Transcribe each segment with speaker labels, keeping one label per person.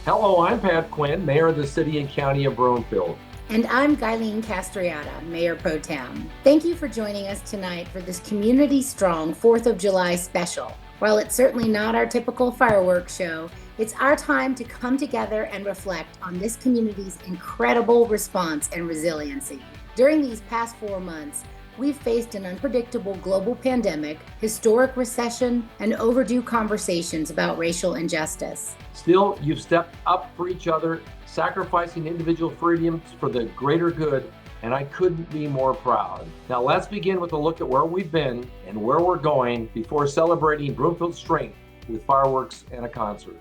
Speaker 1: Hello, I'm Pat Quinn, Mayor of the City and County of Broomfield.
Speaker 2: And I'm Guyleen Castriata, Mayor Pro Tem. Thank you for joining us tonight for this Community Strong 4th of July special. While it's certainly not our typical fireworks show, it's our time to come together and reflect on this community's incredible response and resiliency. During these past 4 months, we've faced an unpredictable global pandemic, historic recession, and overdue conversations about racial injustice.
Speaker 1: Still, you've stepped up for each other, sacrificing individual freedoms for the greater good, and I couldn't be more proud. Now let's begin with a look at where we've been and where we're going before celebrating Broomfield's strength with fireworks and a concert.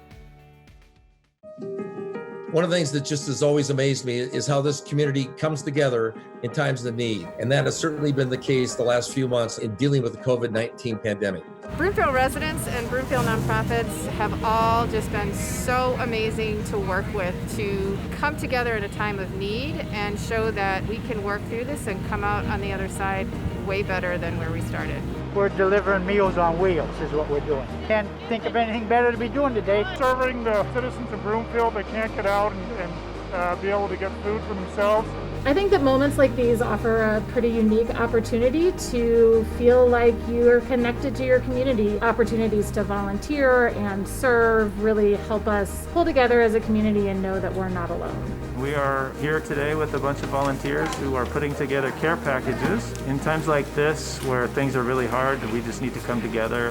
Speaker 3: One of the things that just has always amazed me is how this community comes together in times of need. And that has certainly been the case the last few months in dealing with the COVID-19 pandemic.
Speaker 4: Broomfield residents and Broomfield nonprofits have all just been so amazing to work with, to come together in a time of need and show that we can work through this and come out on the other side way better than where we started.
Speaker 5: We're delivering Meals on Wheels is what we're doing. Can't think of anything better to be doing today.
Speaker 6: Serving the citizens of Broomfield that can't get out and be able to get food for themselves.
Speaker 7: I think that moments like these offer a pretty unique opportunity to feel like you are connected to your community. Opportunities to volunteer and serve really help us pull together as a community and know that we're not alone.
Speaker 8: We are here today with a bunch of volunteers who are putting together care packages. In times like this, where things are really hard, we just need to come together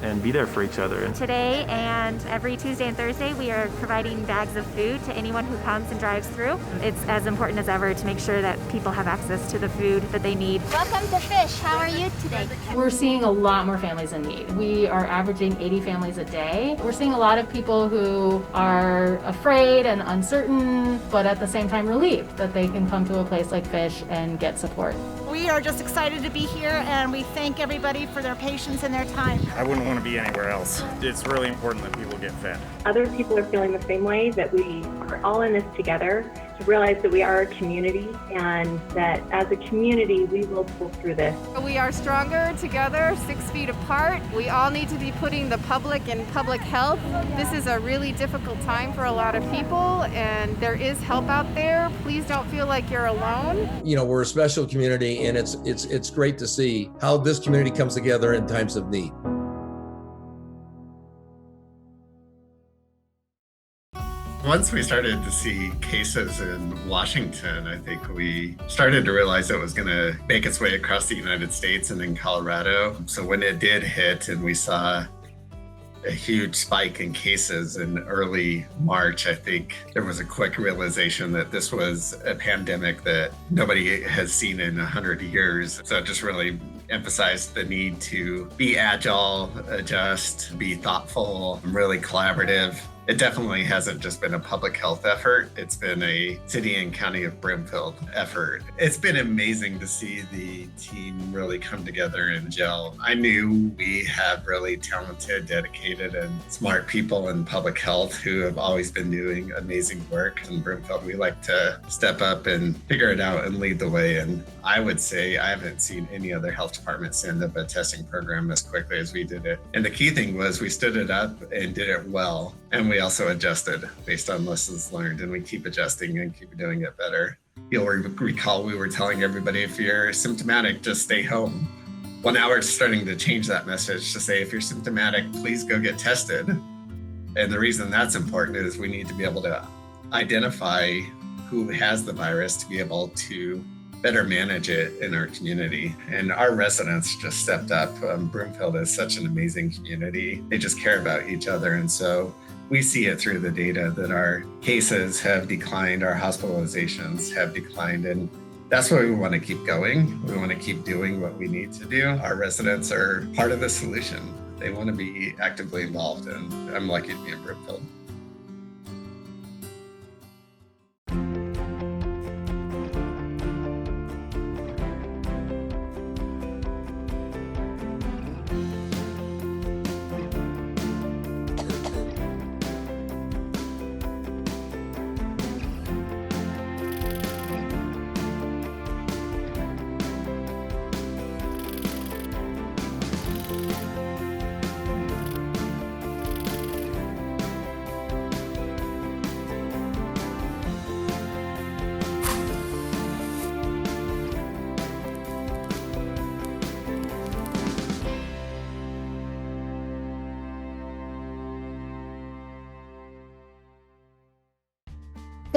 Speaker 8: and be there for each other.
Speaker 9: Today and every Tuesday and Thursday, we are providing bags of food to anyone who comes and drives through. It's as important as ever to make sure that people have access to the food that they need.
Speaker 10: Welcome to Fish. How are you today?
Speaker 7: We're seeing a lot more families in need. We are averaging 80 families a day. We're seeing a lot of people who are afraid and uncertain, but at the same time relieved that they can come to a place like Fish and get support.
Speaker 10: We are just excited to be here, and we thank everybody for their patience and their time.
Speaker 11: I wouldn't want to be anywhere else. It's really important that people get fed.
Speaker 12: Other people are feeling the same way, that we are all in this together, to realize that we are a community and that as a community we will pull through this.
Speaker 4: We are stronger together, 6 feet apart. We all need to be putting the public in public health. This is a really difficult time for a lot of people, and there is help out there. Please don't feel like you're alone.
Speaker 3: You know, we're a special community, and it's great to see how this community comes together in times of need.
Speaker 13: Once we started to see cases in Washington, I think we started to realize it was going to make its way across the United States and in Colorado. So when it did hit and we saw a huge spike in cases in early March, I think there was a quick realization that this was a pandemic that nobody has seen in 100 years. So it just really emphasized the need to be agile, adjust, be thoughtful, really collaborative. It definitely hasn't just been a public health effort. It's been a city and county of Broomfield effort. It's been amazing to see the team really come together and gel. I knew we had really talented, dedicated, and smart people in public health who have always been doing amazing work. In Broomfield, we like to step up and figure it out and lead the way. And I would say I haven't seen any other health department stand up a testing program as quickly as we did it. And the key thing was we stood it up and did it well. And we also adjusted based on lessons learned, and we keep adjusting and keep doing it better. You'll recall we were telling everybody, if you're symptomatic, just stay home. Well, now we're starting to change that message to say, if you're symptomatic, please go get tested. And the reason that's important is we need to be able to identify who has the virus to be able to better manage it in our community. And our residents just stepped up. Broomfield is such an amazing community. They just care about each other. And so we see it through the data that our cases have declined, our hospitalizations have declined, and that's why we want to keep going. We want to keep doing what we need to do. Our residents are part of the solution. They want to be actively involved, and I'm lucky to be in Broomfield.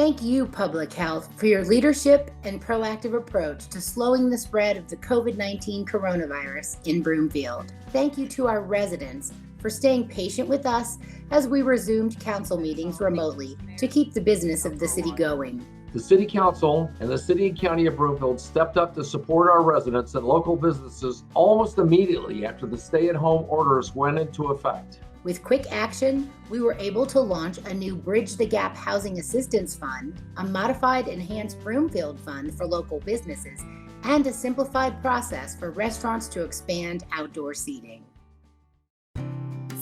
Speaker 2: Thank you, Public Health, for your leadership and proactive approach to slowing the spread of the COVID-19 coronavirus in Broomfield. Thank you to our residents for staying patient with us as we resumed council meetings remotely to keep the business of the city going.
Speaker 1: The City Council and the City and County of Broomfield stepped up to support our residents and local businesses almost immediately after the stay-at-home orders went into effect.
Speaker 2: With quick action, we were able to launch a new Bridge the Gap Housing Assistance Fund, a modified Enhanced Broomfield Fund for local businesses, and a simplified process for restaurants to expand outdoor seating.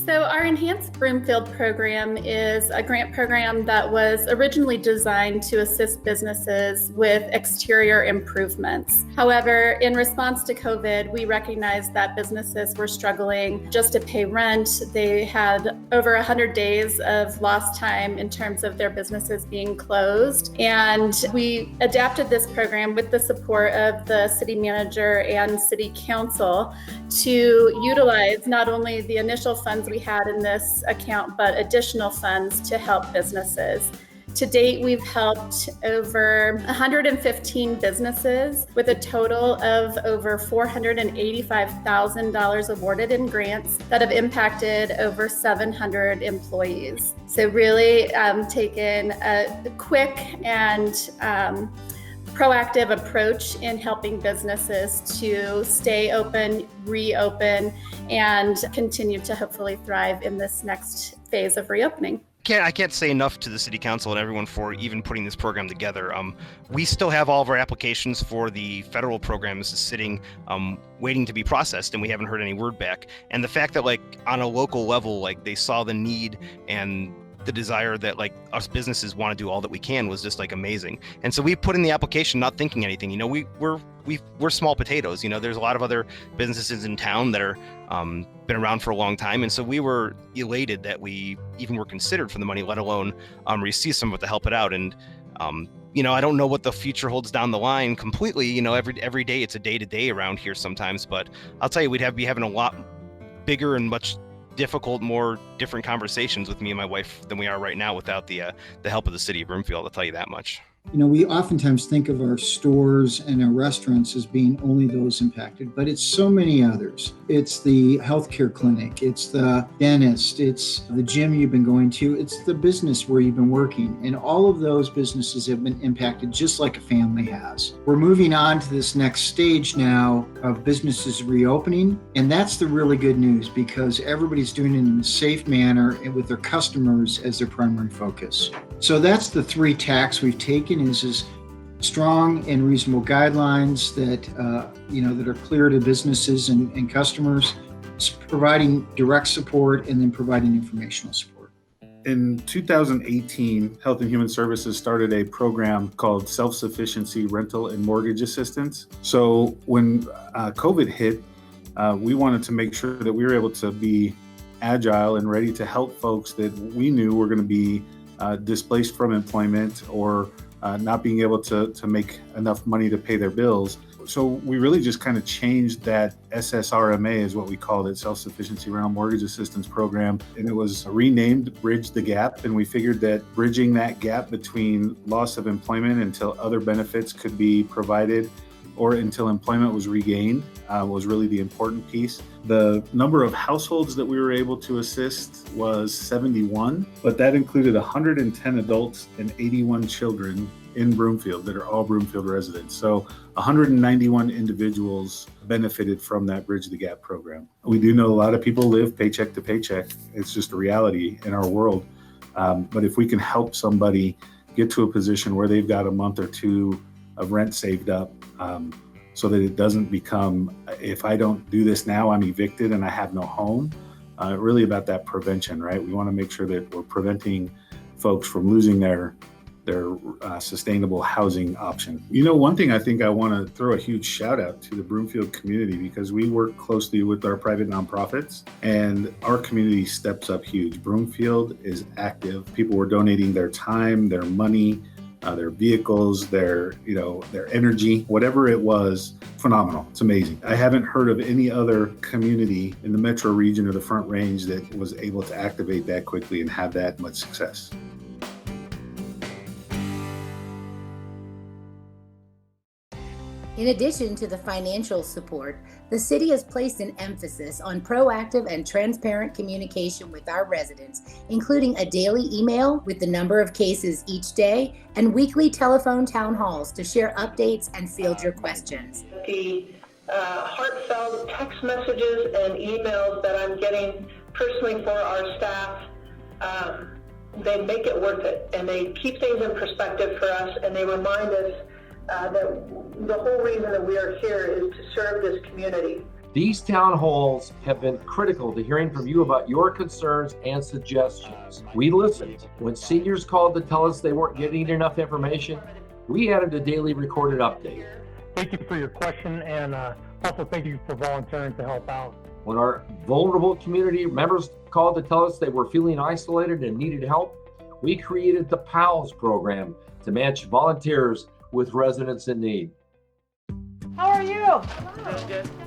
Speaker 14: So our Enhanced Broomfield program is a grant program that was originally designed to assist businesses with exterior improvements. However, in response to COVID, we recognized that businesses were struggling just to pay rent. They had over 100 days of lost time in terms of their businesses being closed. And we adapted this program with the support of the city manager and city council to utilize not only the initial funds we had in this account, but additional funds to help businesses. To date, we've helped over 115 businesses with a total of over $485,000 awarded in grants that have impacted over 700 employees. So really taken a quick and proactive approach in helping businesses to stay open, reopen, and continue to hopefully thrive in this next phase of reopening.
Speaker 15: I can't say enough to the City Council and everyone for even putting this program together. We still have all of our applications for the federal programs sitting, waiting to be processed, and we haven't heard any word back. And the fact that, like, on a local level, like, they saw the need and the desire that, like, us businesses want to do all that we can was just, like, amazing. And so we put in the application not thinking anything. You know, we're small potatoes. You know, there's a lot of other businesses in town that are been around for a long time, and so we were elated that we even were considered for the money, let alone receive some of it to help it out. And you know, I don't know what the future holds down the line completely. You know, every day it's a day-to-day around here sometimes, but I'll tell you, we'd be having a lot bigger and much difficult, more different conversations with me and my wife than we are right now without the help of the city of Broomfield. I'll tell you that much.
Speaker 16: You know, we oftentimes think of our stores and our restaurants as being only those impacted, but it's so many others. It's the healthcare clinic, it's the dentist, it's the gym you've been going to, it's the business where you've been working. And all of those businesses have been impacted just like a family has. We're moving on to this next stage now of businesses reopening. And that's the really good news, because everybody's doing it in a safe manner and with their customers as their primary focus. So that's the three tacks we've taken, is strong and reasonable guidelines that that are clear to businesses and customers, providing direct support, and then providing informational support.
Speaker 17: In 2018, Health and Human Services started a program called Self-Sufficiency Rental and Mortgage Assistance. So when COVID hit, we wanted to make sure that we were able to be agile and ready to help folks that we knew were going to be displaced from employment or not being able to make enough money to pay their bills. So we really just kind of changed that SSRMA, is what we called it, Self-Sufficiency Rental Mortgage Assistance Program. And it was renamed Bridge the Gap. And we figured that bridging that gap between loss of employment until other benefits could be provided or until employment was regained was really the important piece. The number of households that we were able to assist was 71, but that included 110 adults and 81 children in Broomfield that are all Broomfield residents. So 191 individuals benefited from that Bridge the Gap program. We do know a lot of people live paycheck to paycheck. It's just a reality in our world. But if we can help somebody get to a position where they've got a month or two of rent saved up, so that it doesn't become, if I don't do this now, I'm evicted and I have no home. Really about that prevention, right? We want to make sure that we're preventing folks from losing their sustainable housing option. You know, one thing I think I want to throw a huge shout out to the Broomfield community, because we work closely with our private nonprofits and our community steps up huge. Broomfield is active. People were donating their time, their money, their vehicles, their energy, whatever it was, phenomenal. It's amazing. I haven't heard of any other community in the metro region or the Front Range that was able to activate that quickly and have that much success.
Speaker 2: In addition to the financial support, the city has placed an emphasis on proactive and transparent communication with our residents, including a daily email with the number of cases each day and weekly telephone town halls to share updates and field your questions.
Speaker 18: The heartfelt text messages and emails that I'm getting personally for our staff, they make it worth it, and they keep things in perspective for us, and they remind us that the whole reason that we are here is to serve this community.
Speaker 1: These town halls have been critical to hearing from you about your concerns and suggestions. We listened. When seniors called to tell us they weren't getting enough information, we added a daily recorded update.
Speaker 19: Thank you for your question, and also thank you for volunteering to help out.
Speaker 1: When our vulnerable community members called to tell us they were feeling isolated and needed help, we created the PALS program to match volunteers with residents in need.
Speaker 20: How are you?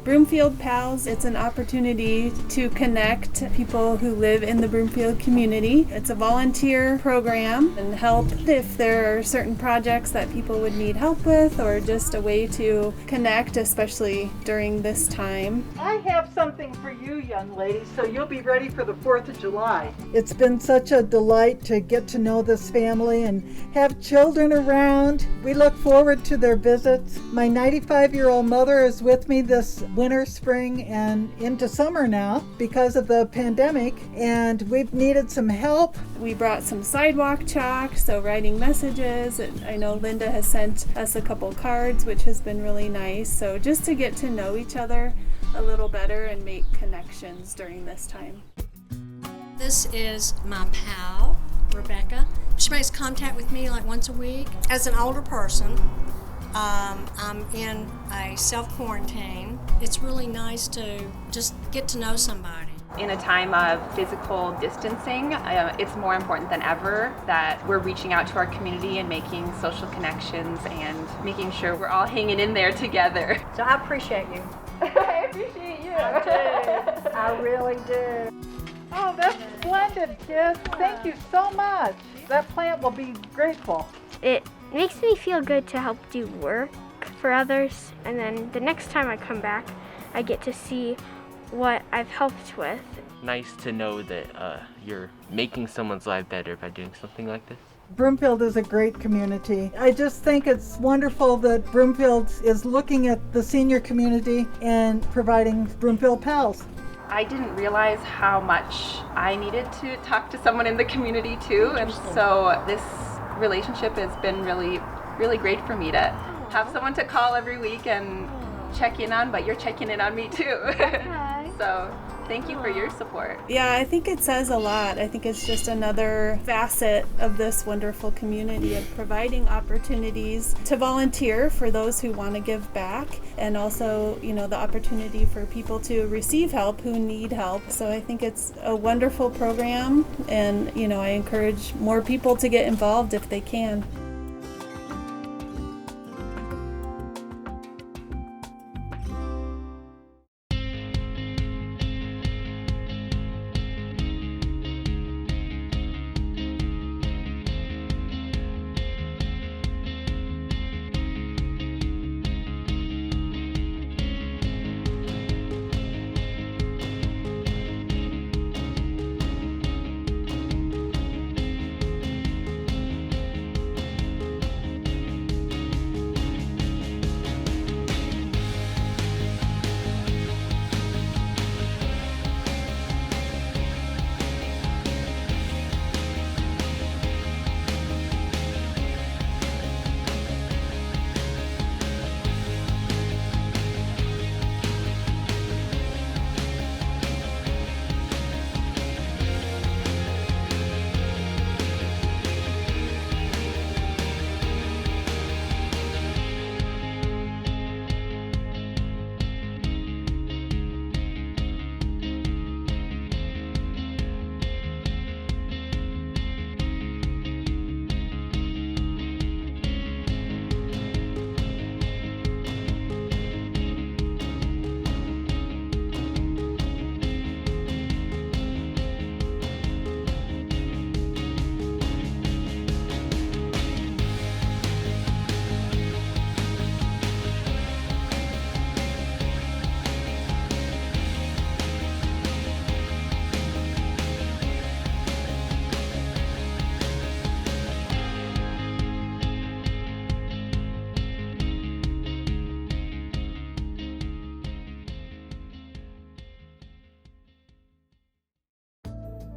Speaker 21: Broomfield Pals, it's an opportunity to connect people who live in the Broomfield community. It's a volunteer program and help if there are certain projects that people would need help with, or just a way to connect, especially during this time.
Speaker 20: I have something for you, young lady, so you'll be ready for the 4th of July.
Speaker 22: It's been such a delight to get to know this family and have children around. We look forward to their visits. My 95-year-old mother is with me this winter, spring, and into summer now because of the pandemic, and we've needed some help.
Speaker 21: We brought some sidewalk chalk, so writing messages. I know Linda has sent us a couple cards, which has been really nice. So just to get to know each other a little better and make connections during this time.
Speaker 23: This is my pal, Rebecca. She makes contact with me like once a week. As an older person, I'm in a self-quarantine. It's really nice to just get to know somebody.
Speaker 24: In a time of physical distancing, it's more important than ever that we're reaching out to our community and making social connections and making sure we're all hanging in there together.
Speaker 20: So I appreciate you.
Speaker 24: I appreciate you.
Speaker 20: I do. I really do. Oh, that's splendid, kids. Thank you so much. That plant will be grateful.
Speaker 25: It makes me feel good to help do work for others, and then the next time I come back, I get to see what I've helped with.
Speaker 26: Nice to know that you're making someone's life better by doing something like this.
Speaker 22: Broomfield is a great community. I just think it's wonderful that Broomfield is looking at the senior community and providing Broomfield Pals.
Speaker 24: I didn't realize how much I needed to talk to someone in the community too, and so this relationship has been really, really great for me to have someone to call every week and check in on, but you're checking in on me too. So thank you for your support.
Speaker 21: Yeah, I think it says a lot. I think it's just another facet of this wonderful community of providing opportunities to volunteer for those who want to give back, and also, the opportunity for people to receive help who need help. So I think it's a wonderful program, and, I encourage more people to get involved if they can.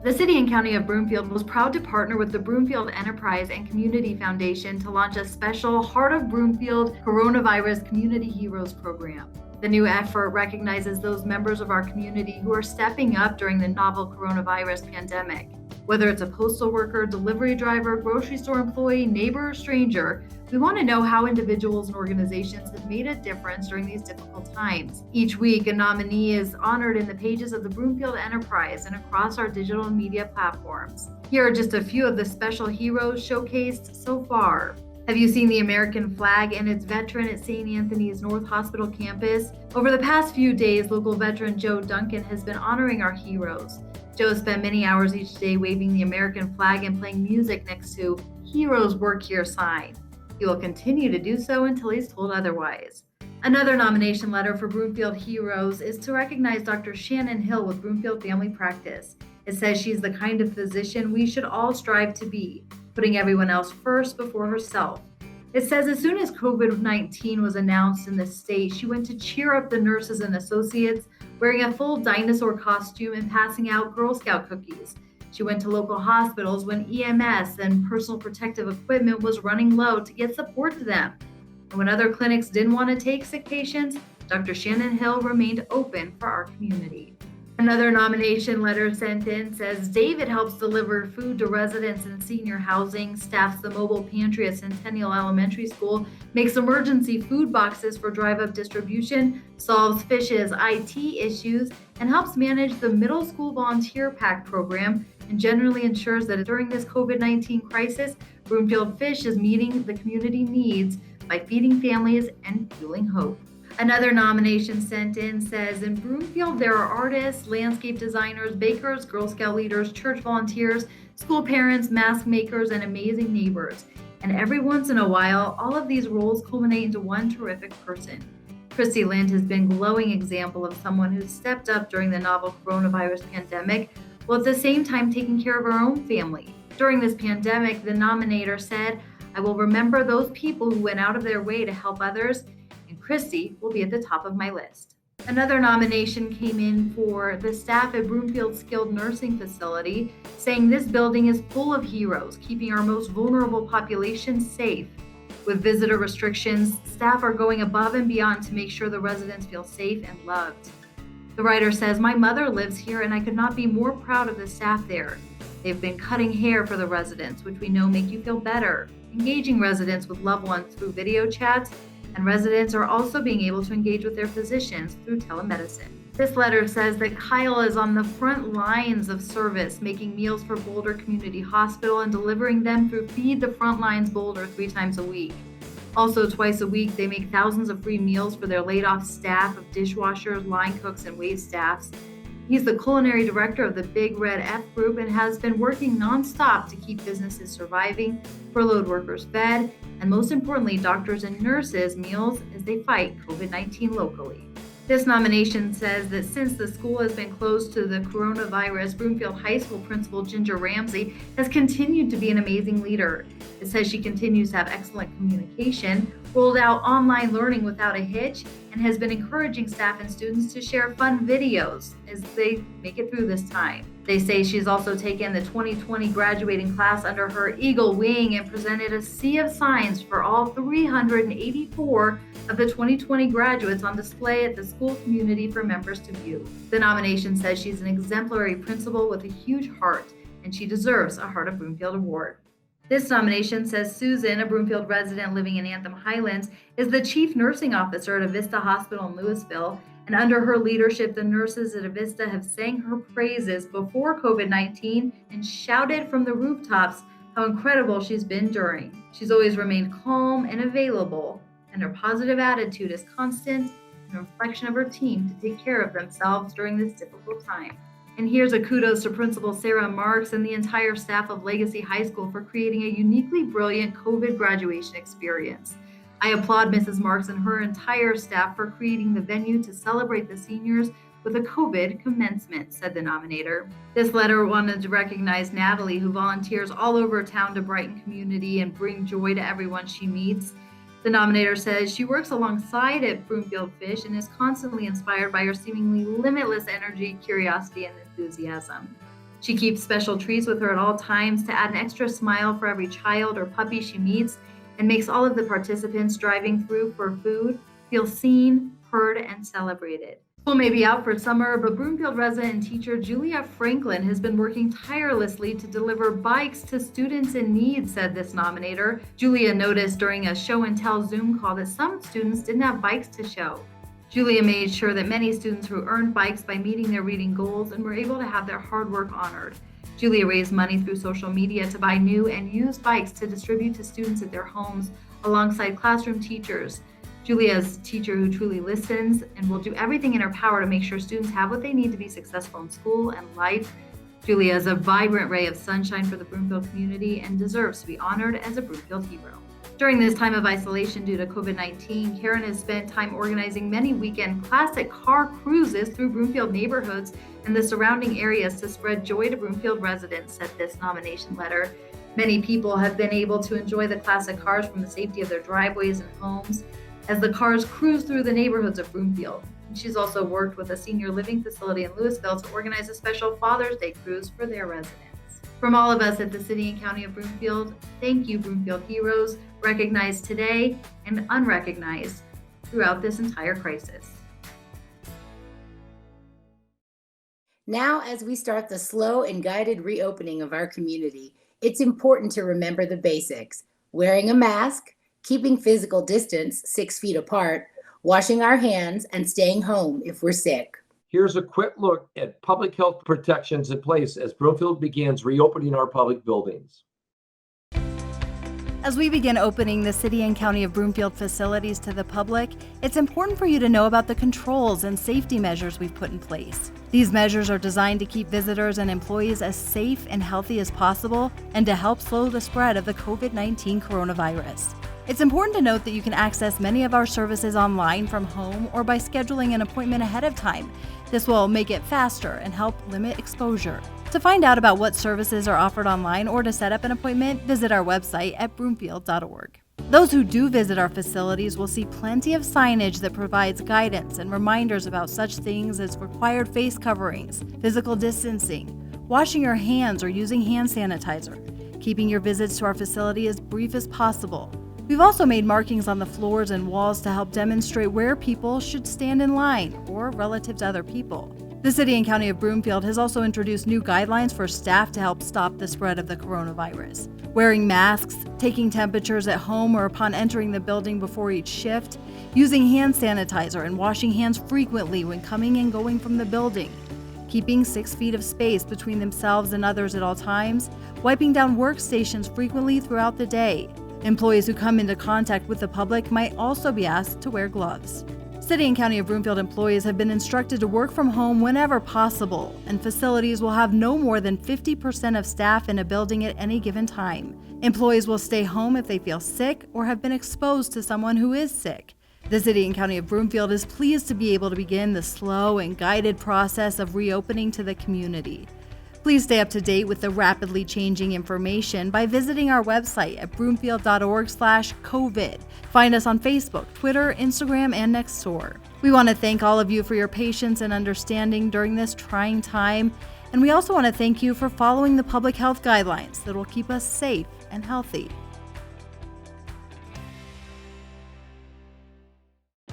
Speaker 5: The City and County of Broomfield was proud to partner with the Broomfield Enterprise and Community Foundation to launch a special Heart of Broomfield Coronavirus Community Heroes program. The new effort recognizes those members of our community who are stepping up during the novel coronavirus pandemic. Whether it's a postal worker, delivery driver, grocery store employee, neighbor, or stranger, we want to know how individuals and organizations have made a difference during these difficult times. Each week, a nominee is honored in the pages of the Broomfield Enterprise and across our digital media platforms. Here are just a few of the special heroes showcased so far. Have you seen the American flag and its veteran at St. Anthony's North Hospital campus? Over the past few days, local veteran Joe Duncan has been honoring our heroes. Joe spent many hours each day waving the American flag and playing music next to Heroes Work Here sign. He will continue to do so until he's told otherwise. Another nomination letter for Broomfield Heroes is to recognize Dr. Shannon Hill with Broomfield Family Practice. It says she's the kind of physician we should all strive to be, putting everyone else first before herself. It says as soon as COVID-19 was announced in the state, she went to cheer up the nurses and associates, wearing a full dinosaur costume and passing out Girl Scout cookies. She went to local hospitals when EMS and personal protective equipment was running low to get support to them. And when other clinics didn't want to take sick patients, Dr. Shannon Hill remained open for our community. Another nomination letter sent in says David helps deliver food to residents in senior housing, staffs the mobile pantry at Centennial Elementary School, makes emergency food boxes for drive-up distribution, solves Fish's IT issues, and helps manage the middle school volunteer pack program, and generally ensures that during this COVID-19 crisis, Broomfield Fish is meeting the community needs by feeding families and fueling hope. Another nomination sent in says, in Broomfield, there are artists, landscape designers, bakers, Girl Scout leaders, church volunteers, school parents, mask makers, and amazing neighbors. And every once in a while, all of these roles culminate into one terrific person. Christy Lind has been a glowing example of someone who stepped up during the novel coronavirus pandemic, while at the same time taking care of her own family. During this pandemic, the nominator said, I will remember those people who went out of their way to help others, and Christy will be at the top of my list. Another nomination came in for the staff at Broomfield Skilled Nursing Facility, saying this building is full of heroes, keeping our most vulnerable population safe. With visitor restrictions, staff are going above and beyond to make sure the residents feel safe and loved. The writer says, my mother lives here and I could not be more proud of the staff there. They've been cutting hair for the residents, which we know make you feel better, engaging residents with loved ones through video chats, and residents are also being able to engage with their physicians through telemedicine. This letter says that Kyle is on the front lines of service, making meals for Boulder Community Hospital and delivering them through Feed the Frontlines Boulder 3 times a week. Also, twice a week, they make thousands of free meals for their laid-off staff of dishwashers, line cooks, and wait staffs. He's the culinary director of the Big Red F Group and has been working nonstop to keep businesses surviving, furloughed workers fed, and most importantly, doctors and nurses meals as they fight COVID-19 locally. This nomination says that since the school has been closed to the coronavirus, Broomfield High School principal Ginger Ramsey has continued to be an amazing leader. It says she continues to have excellent communication, rolled out online learning without a hitch, and has been encouraging staff and students to share fun videos as they make it through this time. They say she's also taken the 2020 graduating class under her eagle wing and presented a sea of signs for all 384 of the 2020 graduates on display at the school community for members to view. The nomination says she's an exemplary principal with a huge heart, and she deserves a Heart of Broomfield award. This nomination says Susan, a Broomfield resident living in Anthem Highlands, is the chief nursing officer at Avista Hospital in Louisville, and under her leadership, the nurses at Avista have sang her praises before COVID-19 and shouted from the rooftops how incredible she's been during. She's always remained calm and available, and her positive attitude is constant and a reflection of her team to take care of themselves during this difficult time. And here's a kudos to Principal Sarah Marks and the entire staff of Legacy High School for creating a uniquely brilliant COVID graduation experience. I applaud Mrs. Marks and her entire staff for creating the venue to celebrate the seniors with a COVID commencement, said the nominator. This letter wanted to recognize Natalie, who volunteers all over town to brighten community and bring joy to everyone she meets. The nominator says she works alongside at Broomfield Fish and is constantly inspired by her seemingly limitless energy, curiosity, and enthusiasm. She keeps special trees with her at all times to add an extra smile for every child or puppy she meets, and makes all of the participants driving through for food feel seen, heard, and celebrated. School may be out for summer, but Broomfield resident and teacher Julia Franklin has been working tirelessly to deliver bikes to students in need, said this nominator. Julia noticed during a show and tell Zoom call that some students didn't have bikes to show. Julia made sure that many students who earned bikes by meeting their reading goals and were able to have their hard work honored. Julia raised money through social media to buy new and used bikes to distribute to students at their homes alongside classroom teachers. Julia is a teacher who truly listens and will do everything in her power to make sure students have what they need to be successful in school and life. Julia is a vibrant ray of sunshine for the Broomfield community and deserves to be honored as a Broomfield hero. During this time of isolation due to COVID-19, Karen has spent time organizing many weekend classic car cruises through Broomfield neighborhoods and the surrounding areas to spread joy to Broomfield residents, said this nomination letter. Many people have been able to enjoy the classic cars from the safety of their driveways and homes as the cars cruise through the neighborhoods of Broomfield. She's also worked with a senior living facility in Louisville to organize a special Father's Day cruise for their residents. From all of us at the City and County of Broomfield, thank you, Broomfield heroes, recognized today and unrecognized throughout this entire crisis.
Speaker 2: Now, as we start the slow and guided reopening of our community, it's important to remember the basics: wearing a mask, keeping physical distance 6 feet apart, washing our hands, and staying home if we're sick.
Speaker 1: Here's a quick look at public health protections in place as Broomfield begins reopening our public buildings.
Speaker 6: As we begin opening the City and County of Broomfield facilities to the public, it's important for you to know about the controls and safety measures we've put in place. These measures are designed to keep visitors and employees as safe and healthy as possible and to help slow the spread of the COVID-19 coronavirus. It's important to note that you can access many of our services online from home or by scheduling an appointment ahead of time. This will make it faster and help limit exposure. To find out about what services are offered online or to set up an appointment, visit our website at broomfield.org. Those who do visit our facilities will see plenty of signage that provides guidance and reminders about such things as required face coverings, physical distancing, washing your hands or using hand sanitizer, keeping your visits to our facility as brief as possible. We've also made markings on the floors and walls to help demonstrate where people should stand in line or relative to other people. The City and County of Broomfield has also introduced new guidelines for staff to help stop the spread of the coronavirus. Wearing masks, taking temperatures at home or upon entering the building before each shift, using hand sanitizer and washing hands frequently when coming and going from the building, keeping 6 feet of space between themselves and others at all times, wiping down workstations frequently throughout the day. Employees who come into contact with the public might also be asked to wear gloves. City and County of Broomfield employees have been instructed to work from home whenever possible, and facilities will have no more than 50% of staff in a building at any given time. Employees will stay home if they feel sick or have been exposed to someone who is sick. The City and County of Broomfield is pleased to be able to begin the slow and guided process of reopening to the community. Please stay up to date with the rapidly changing information by visiting our website at broomfield.org/COVID. Find us on Facebook, Twitter, Instagram, and Nextdoor. We want to thank all of you for your patience and understanding during this trying time, and we also want to thank you for following the public health guidelines that will keep us safe and healthy.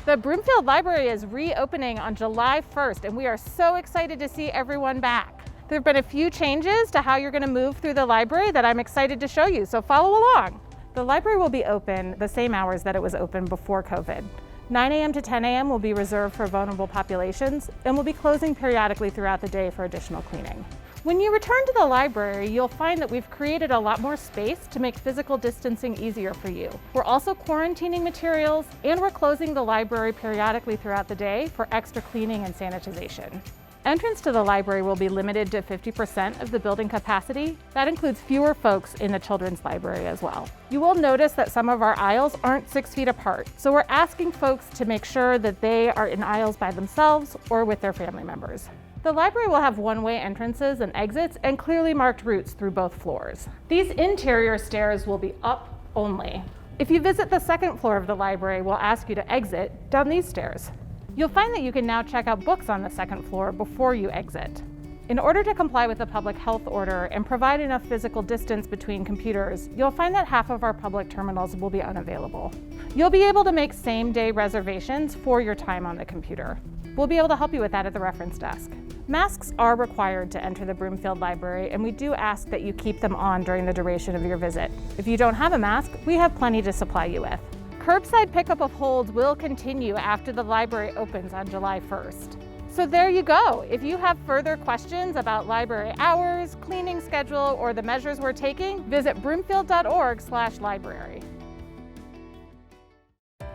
Speaker 7: The Broomfield Library is reopening on July 1st, and we are so excited to see everyone back. There have been a few changes to how you're going to move through the library that I'm excited to show you, so follow along. The library will be open the same hours that it was open before COVID. 9 a.m. to 10 a.m. will be reserved for vulnerable populations and will be closing periodically throughout the day for additional cleaning. When you return to the library, you'll find that we've created a lot more space to make physical distancing easier for you. We're also quarantining materials, and we're closing the library periodically throughout the day for extra cleaning and sanitization. Entrance to the library will be limited to 50% of the building capacity. That includes fewer folks in the children's library as well. You will notice that some of our aisles aren't 6 feet apart, so we're asking folks to make sure that they are in aisles by themselves or with their family members. The library will have one-way entrances and exits and clearly marked routes through both floors. These interior stairs will be up only. If you visit the second floor of the library, we'll ask you to exit down these stairs. You'll find that you can now check out books on the second floor before you exit. In order to comply with the public health order and provide enough physical distance between computers, you'll find that half of our public terminals will be unavailable. You'll be able to make same-day reservations for your time on the computer. We'll be able to help you with that at the reference desk. Masks are required to enter the Broomfield Library, and we do ask that you keep them on during the duration of your visit. If you don't have a mask, we have plenty to supply you with. Curbside pickup of holds will continue after the library opens on July 1st. So there you go. If you have further questions about library hours, cleaning schedule, or the measures we're taking, visit broomfield.org/library.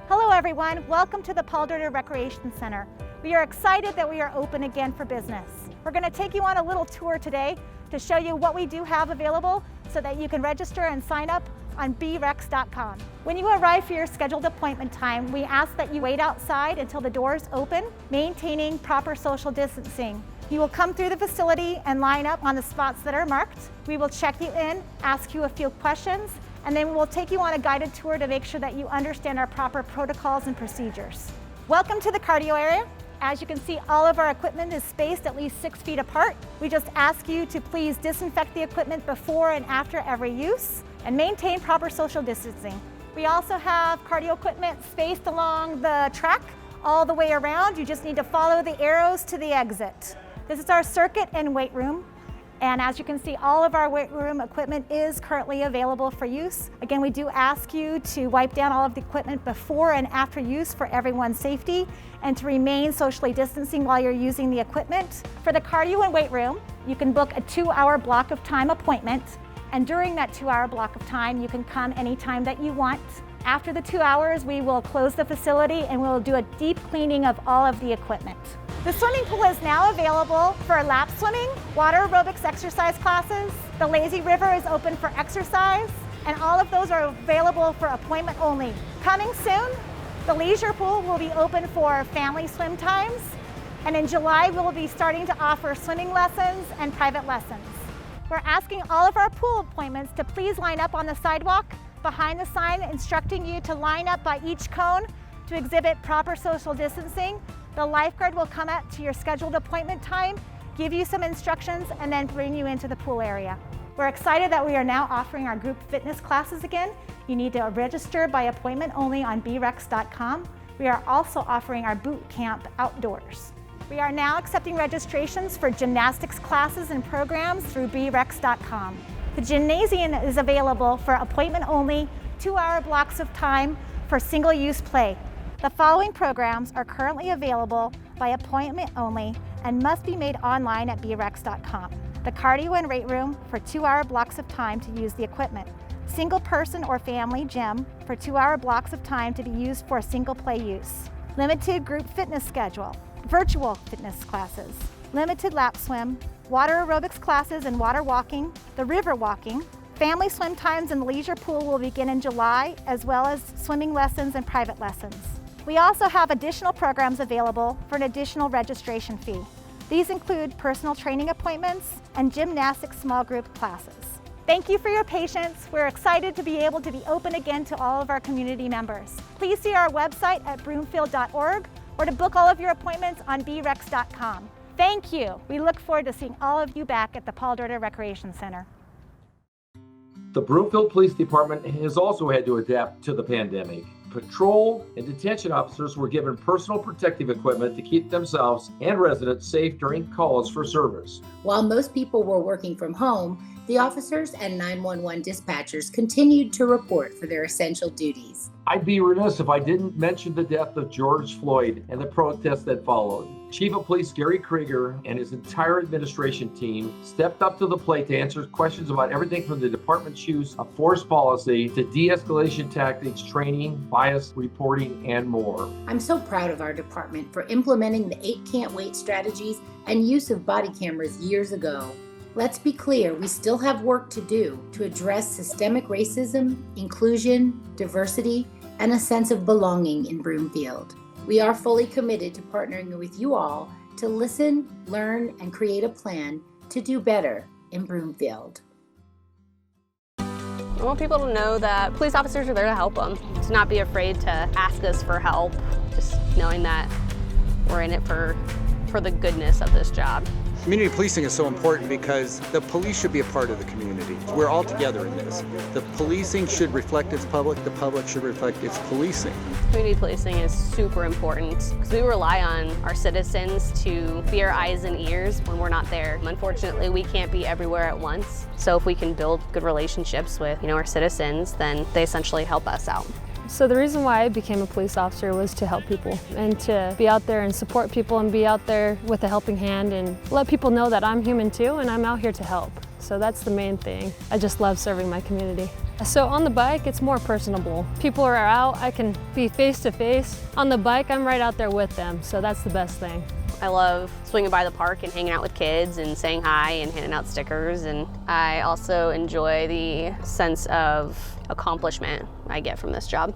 Speaker 4: Hello everyone, welcome to the Paul Dorter Recreation Center. We are excited that we are open again for business. We're going to take you on a little tour today to show you what we do have available so that you can register and sign up on brex.com. When you arrive for your scheduled appointment time, we ask that you wait outside until the doors open, maintaining proper social distancing. You will come through the facility and line up on the spots that are marked. We will check you in, ask you a few questions, and then we'll take you on a guided tour to make sure that you understand our proper protocols and procedures. Welcome to the cardio area. As you can see, all of our equipment is spaced at least 6 feet apart. We just ask you to please disinfect the equipment before and after every use and maintain proper social distancing. We also have cardio equipment spaced along the track all the way around. You just need to follow the arrows to the exit. This is our circuit and weight room. And as you can see, all of our weight room equipment is currently available for use. Again, we do ask you to wipe down all of the equipment before and after use for everyone's safety and to remain socially distancing while you're using the equipment. For the cardio and weight room, you can book a 2-hour block of time appointment. And during that 2-hour block of time, you can come anytime that you want. After the 2 hours, we will close the facility and we'll do a deep cleaning of all of the equipment. The swimming pool is now available for lap swimming, water aerobics exercise classes. The lazy river is open for exercise, and all of those are available for appointment only. Coming soon, the leisure pool will be open for family swim times, and in July, we will be starting to offer swimming lessons and private lessons. We're asking all of our pool appointments to please line up on the sidewalk behind the sign instructing you to line up by each cone to exhibit proper social distancing. The lifeguard will come out to your scheduled appointment time, give you some instructions, and then bring you into the pool area. We're excited that we are now offering our group fitness classes again. You need to register by appointment only on brex.com. We are also offering our boot camp outdoors. We are now accepting registrations for gymnastics classes and programs through brex.com. The gymnasium is available for appointment only, 2-hour blocks of time for single-use play. The following programs are currently available by appointment only and must be made online at brex.com. The cardio and weight room for 2-hour blocks of time to use the equipment. Single person or family gym for 2-hour blocks of time to be used for single play use. Limited group fitness schedule. Virtual fitness classes. Limited lap swim. Water aerobics classes and water walking. The river walking. Family swim times in the leisure pool will begin in July, as well as swimming lessons and private lessons. We also have additional programs available for an additional registration fee. These include personal training appointments and gymnastics small group classes. Thank you for your patience. We're excited to be able to be open again to all of our community members. Please see our website at broomfield.org or to book all of your appointments on brex.com. Thank you. We look forward to seeing all of you back at the Paul Dorter Recreation Center.
Speaker 1: The Broomfield Police Department has also had to adapt to the pandemic. Patrol and detention officers were given personal protective equipment to keep themselves and residents safe during calls for service.
Speaker 2: While most people were working from home, the officers and 911 dispatchers continued to report for their essential duties.
Speaker 1: I'd be remiss if I didn't mention the death of George Floyd and the protests that followed. Chief of Police Gary Krieger and his entire administration team stepped up to the plate to answer questions about everything from the department's use of force policy to de-escalation tactics, training, bias reporting, and more.
Speaker 2: I'm so proud of our department for implementing the 8 Can't Wait strategies and use of body cameras years ago. Let's be clear, we still have work to do to address systemic racism, inclusion, diversity, and a sense of belonging in Broomfield. We are fully committed to partnering with you all to listen, learn, and create a plan to do better in Broomfield.
Speaker 8: I want people to know that police officers are there to help them, to not be afraid to ask us for help, just knowing that we're in it for the goodness of this job.
Speaker 3: Community policing is so important because the police should be a part of the community. We're all together in this. The policing should reflect its public, the public should reflect its policing.
Speaker 8: Community policing is super important because we rely on our citizens to be our eyes and ears when we're not there. Unfortunately, we can't be everywhere at once. So if we can build good relationships with, our citizens, then they essentially help us out.
Speaker 9: So the reason why I became a police officer was to help people and to be out there and support people and be out there with a helping hand and let people know that I'm human too and I'm out here to help. So that's the main thing. I just love serving my community. So on the bike, it's more personable. People are out, I can be face to face. On the bike, I'm right out there with them, so that's the best thing.
Speaker 8: I love swinging by the park and hanging out with kids and saying hi and handing out stickers. And I also enjoy the sense of accomplishment I get from this job.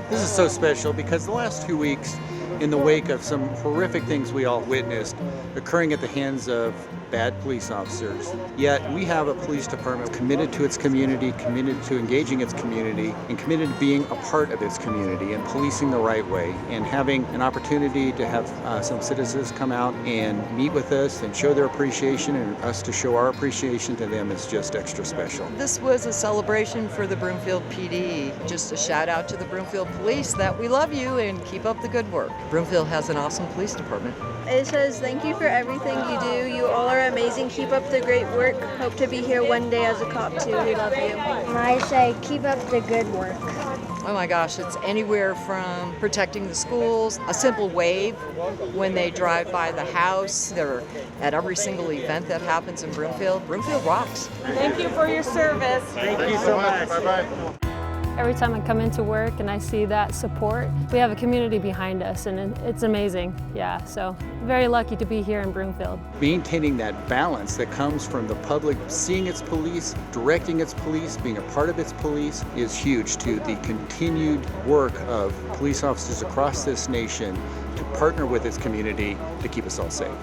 Speaker 3: This is so special because the last 2 weeks, in the wake of some horrific things we all witnessed occurring at the hands of bad police officers, yet we have a police department committed to its community, committed to engaging its community, and committed to being a part of its community and policing the right way, and having an opportunity to have some citizens come out and meet with us and show their appreciation and us to show our appreciation to them is just extra special.
Speaker 10: This was a celebration for the Broomfield PD. Just a shout out to the Broomfield Police that we love you and keep up the good work. Broomfield has an awesome police department.
Speaker 25: It says, thank you for everything you do. You all are amazing. Keep up the great work. Hope to be here one day as a cop too. We love you. I say, keep up the good work.
Speaker 10: Oh my gosh, it's anywhere from protecting the schools, a simple wave when they drive by the house. They're at every single event that happens in Broomfield. Broomfield rocks.
Speaker 7: Thank you for your service.
Speaker 3: Thank you so much. Bye-bye.
Speaker 9: Every time I come into work and I see that support, we have a community behind us and it's amazing. Yeah, so very lucky to be here in Broomfield.
Speaker 3: Maintaining that balance that comes from the public seeing its police, directing its police, being a part of its police is huge to the continued work of police officers across this nation to partner with its community to keep us all safe.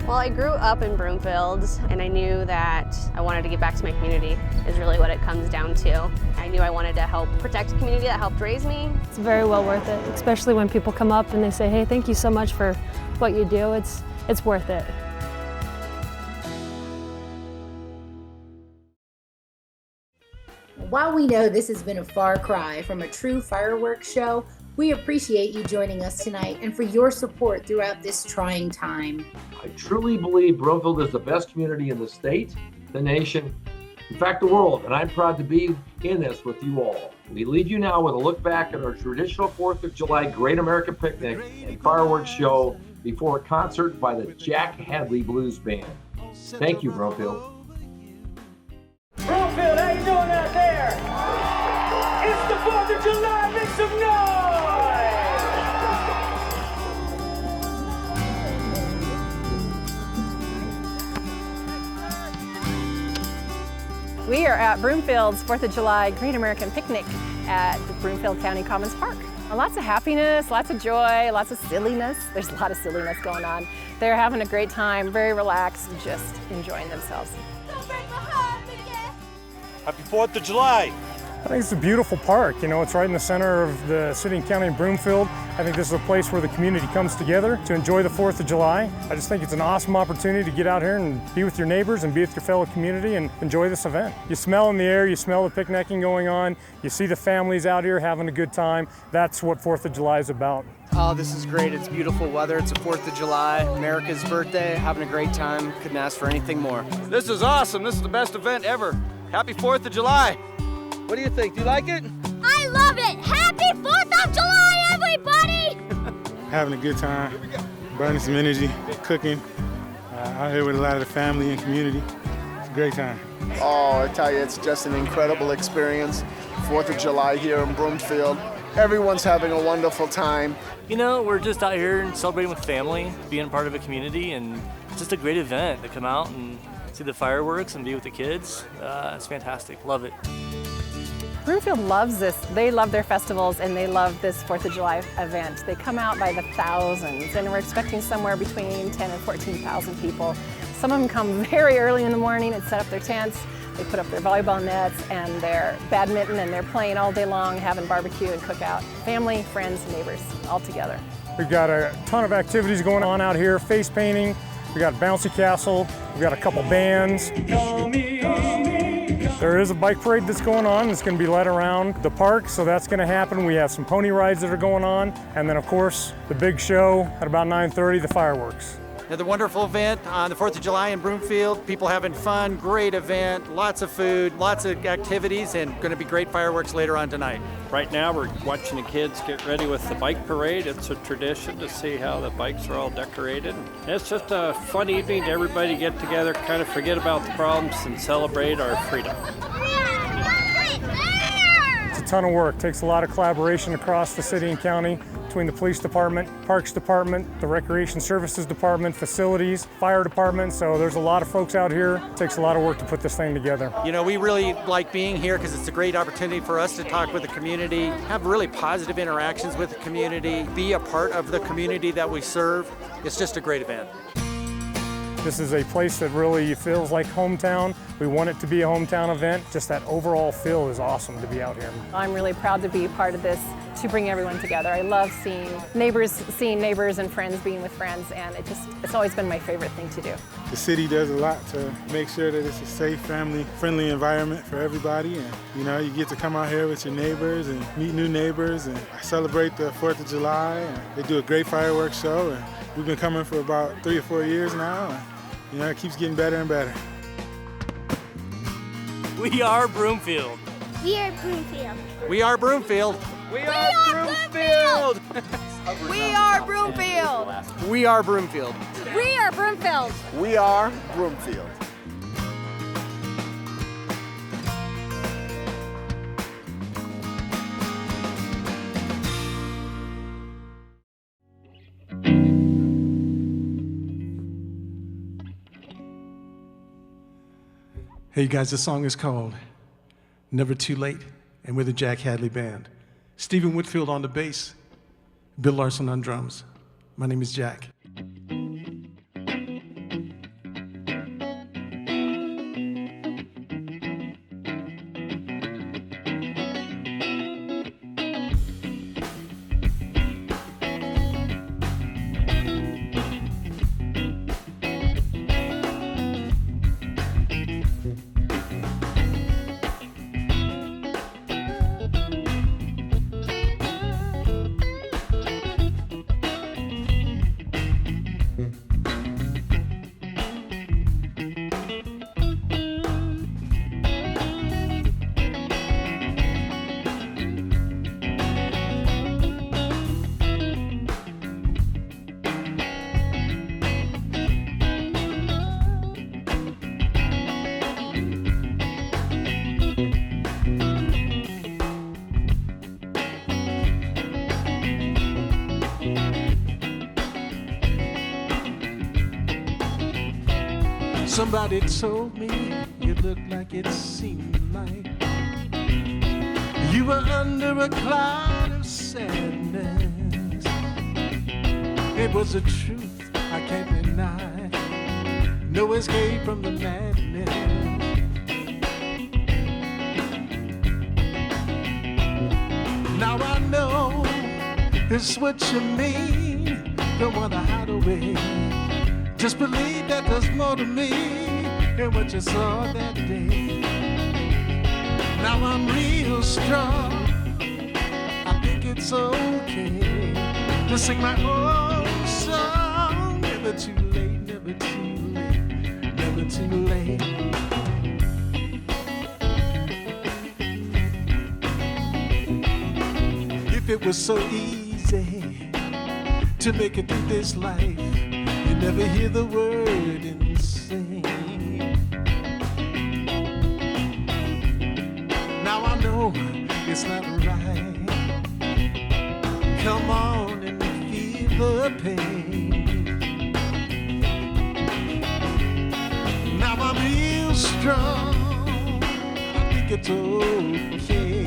Speaker 8: Well, I grew up in Broomfield and I knew that I wanted to give back to my community is really what it comes down to. I knew I wanted to help protect a community that helped raise me.
Speaker 9: It's very well worth it, especially when people come up and they say, hey, thank you so much for what you do. It's worth it.
Speaker 2: While we know this has been a far cry from a true fireworks show, we appreciate you joining us tonight and for your support throughout this trying time.
Speaker 1: I truly believe Broomfield is the best community in the state, the nation, in fact, the world, and I'm proud to be in this with you all. We leave you now with a look back at our traditional 4th of July Great American Picnic and fireworks show before a concert by the Jack Hadley Blues Band. Thank you, Broomfield.
Speaker 11: Broomfield, how you doing out there? It's the 4th of July, make some noise!
Speaker 7: We are at Broomfield's 4th of July Great American Picnic at the Broomfield County Commons Park. Lots of happiness, lots of joy, lots of silliness. There's a lot of silliness going on. They're having a great time, very relaxed, just enjoying themselves.
Speaker 11: Happy 4th of July!
Speaker 19: I think it's a beautiful park. It's right in the center of the city and county of Broomfield. I think this is a place where the community comes together to enjoy the 4th of July. I just think it's an awesome opportunity to get out here and be with your neighbors and be with your fellow community and enjoy this event. You smell in the air, you smell the picnicking going on, you see the families out here having a good time. That's what 4th of July is about.
Speaker 12: Oh, this is great. It's beautiful weather. It's the 4th of July, America's birthday, having a great time. Couldn't ask for anything more.
Speaker 11: This is awesome. This is the best event ever. Happy 4th of July. What do you think? Do you like it?
Speaker 25: I love it! Happy 4th of July, everybody!
Speaker 13: Having a good time, burning some energy, cooking, out here with a lot of the family and community. It's a great time.
Speaker 27: Oh, I tell you, it's just an incredible experience. 4th of July here in Broomfield. Everyone's having a wonderful time.
Speaker 28: We're just out here and celebrating with family, being part of a community, and it's just a great event to come out and see the fireworks and be with the kids. It's fantastic. Love it.
Speaker 7: Broomfield loves this. They love their festivals and they love this 4th of July event. They come out by the thousands and we're expecting somewhere between 10 and 14,000 people. Some of them come very early in the morning and set up their tents. They put up their volleyball nets and their badminton and they're playing all day long, having barbecue and cookout. Family, friends, neighbors, all together.
Speaker 19: We've got a ton of activities going on out here, face painting, We got a bouncy castle. We got a couple bands. There is a bike parade that's going on. It's going to be led around the park, so that's going to happen. We have some pony rides that are going on, and then of course the big show at about 9:30, the fireworks.
Speaker 3: Another wonderful event on the 4th of July in Broomfield. People having fun, great event, lots of food, lots of activities, and going to be great fireworks later on tonight.
Speaker 14: Right now we're watching the kids get ready with the bike parade. It's a tradition to see how the bikes are all decorated. And it's just a fun evening to everybody get together, kind of forget about the problems and celebrate our freedom.
Speaker 19: It's a ton of work. It takes a lot of collaboration across the city and county between the police department, parks department, the recreation services department, facilities, fire department. So there's a lot of folks out here. It takes a lot of work to put this thing together.
Speaker 3: You know, we really like being here because it's a great opportunity for us to talk with the community, have really positive interactions with the community, be a part of the community that we serve. It's just a great event.
Speaker 19: This is a place that really feels like hometown. We want it to be a hometown event. Just that overall feel is awesome to be out here.
Speaker 15: I'm really proud to be part of this, to bring everyone together. I love seeing neighbors and friends being with friends, and it's always been my favorite thing to do.
Speaker 13: The city does a lot to make sure that it's a safe, family-friendly environment for everybody. And you know, you get to come out here with your neighbors and meet new neighbors and celebrate the 4th of July. And they do a great fireworks show. And we've been coming for about 3 or 4 years now. And, you know, it keeps getting better and better.
Speaker 28: We are Broomfield.
Speaker 16: We are Broomfield.
Speaker 3: We are Broomfield.
Speaker 14: We are Broomfield.
Speaker 16: We are Broomfield.
Speaker 12: We are Broomfield.
Speaker 16: We are Broomfield.
Speaker 27: We are Broomfield.
Speaker 17: Hey, you guys, this song is called Never Too Late, and we're the Jack Hadley Band. Stephen Whitfield on the bass, Bill Larson on drums. My name is Jack. Somebody told me you looked like it seemed like you were under a cloud of sadness. It was the truth, I can't deny. No escape from the madness. Now I know it's what you mean. Don't wanna hide away. Just believe that there's more to me than what you saw that day. Now I'm real strong. I think it's okay to sing my own song. Never too late, never too late, never too late. If it was so easy to make it through this life, never hear the word insane. Now I know it's not right. Come on and feel the pain. Now I'm real strong. I think it's okay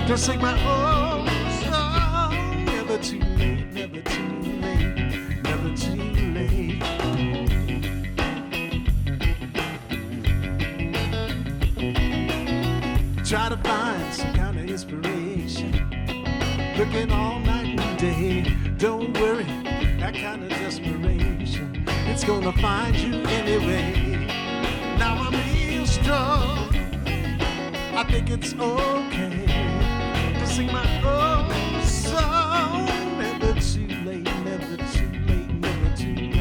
Speaker 17: to sing my own song. Never too late, never too late, never too late. Try to find some kind of inspiration, looking all night and day. Don't worry, that kind of desperation it's gonna find you anyway. Now I'm real strong, I think it's okay to sing my own song. Never too late, never too late, never too late.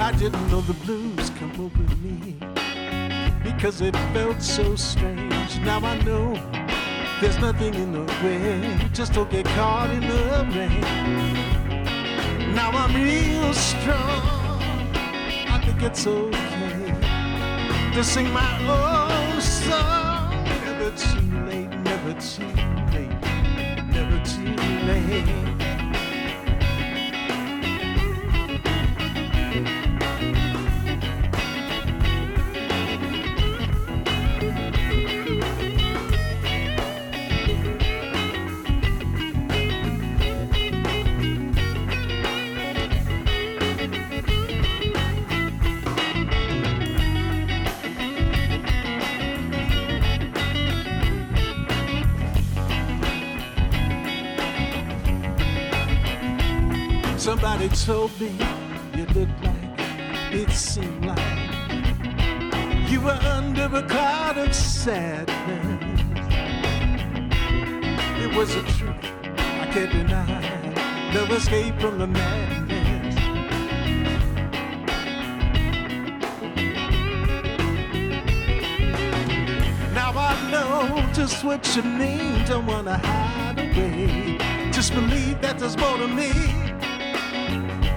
Speaker 17: I didn't know the blues come over me because it felt so strange. Now I know there's nothing in the way, just don't get caught in the rain. Now I'm real strong, I think it's okay to sing my own song. Never too late, never too late, never too late. Somebody told me you looked like, it seemed like you were under a cloud of sadness. It was the truth, I can't deny, no escape from the madness. Now I know just what you mean, don't wanna hide away. Just believe that there's more to me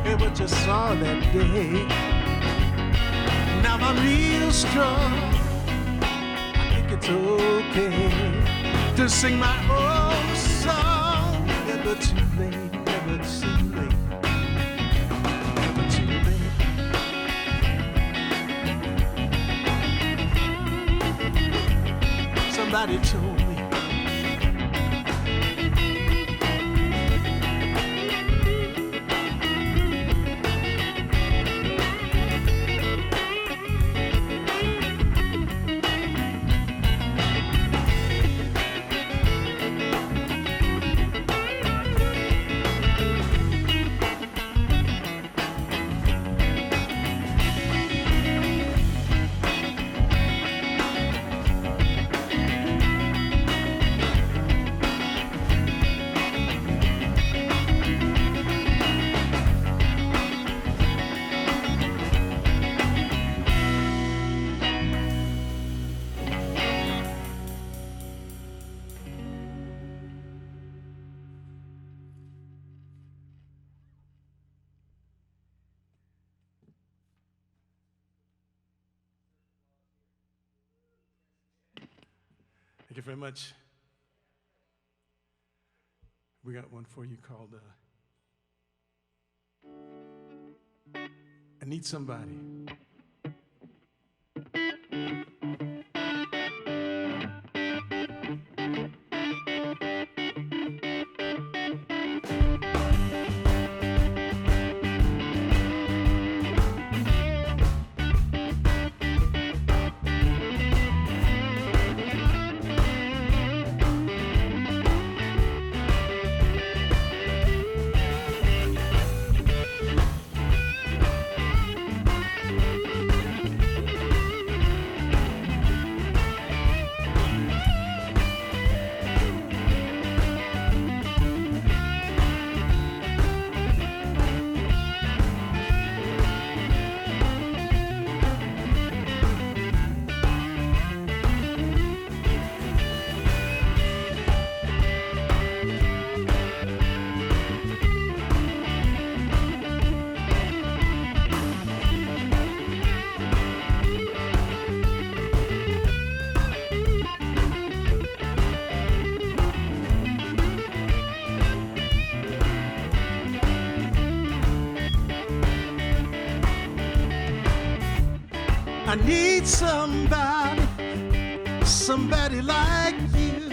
Speaker 17: than what you saw that day. Now I'm real strong, I think it's okay to sing my own song. Never too late, never too late, never too late. Somebody told me Thank you very much. We got one for you called I Need Somebody. I need somebody, somebody like you.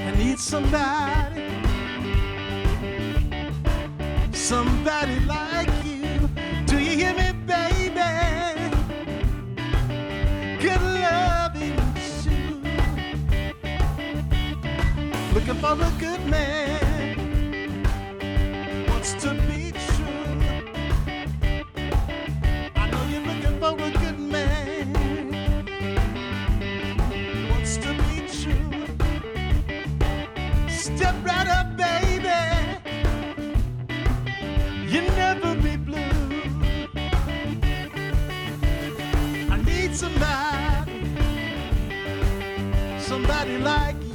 Speaker 17: I need somebody, somebody like you. Do you hear me, baby? Good loving soon. Looking for a good man, wants to be true. For a good man, wants to be true. Step right up, baby. You'll never be blue. I need somebody, somebody like you.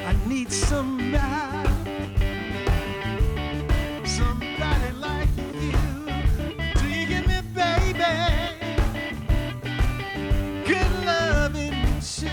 Speaker 17: I need somebody. Somebody like you. Do you get me, baby? Good loving too.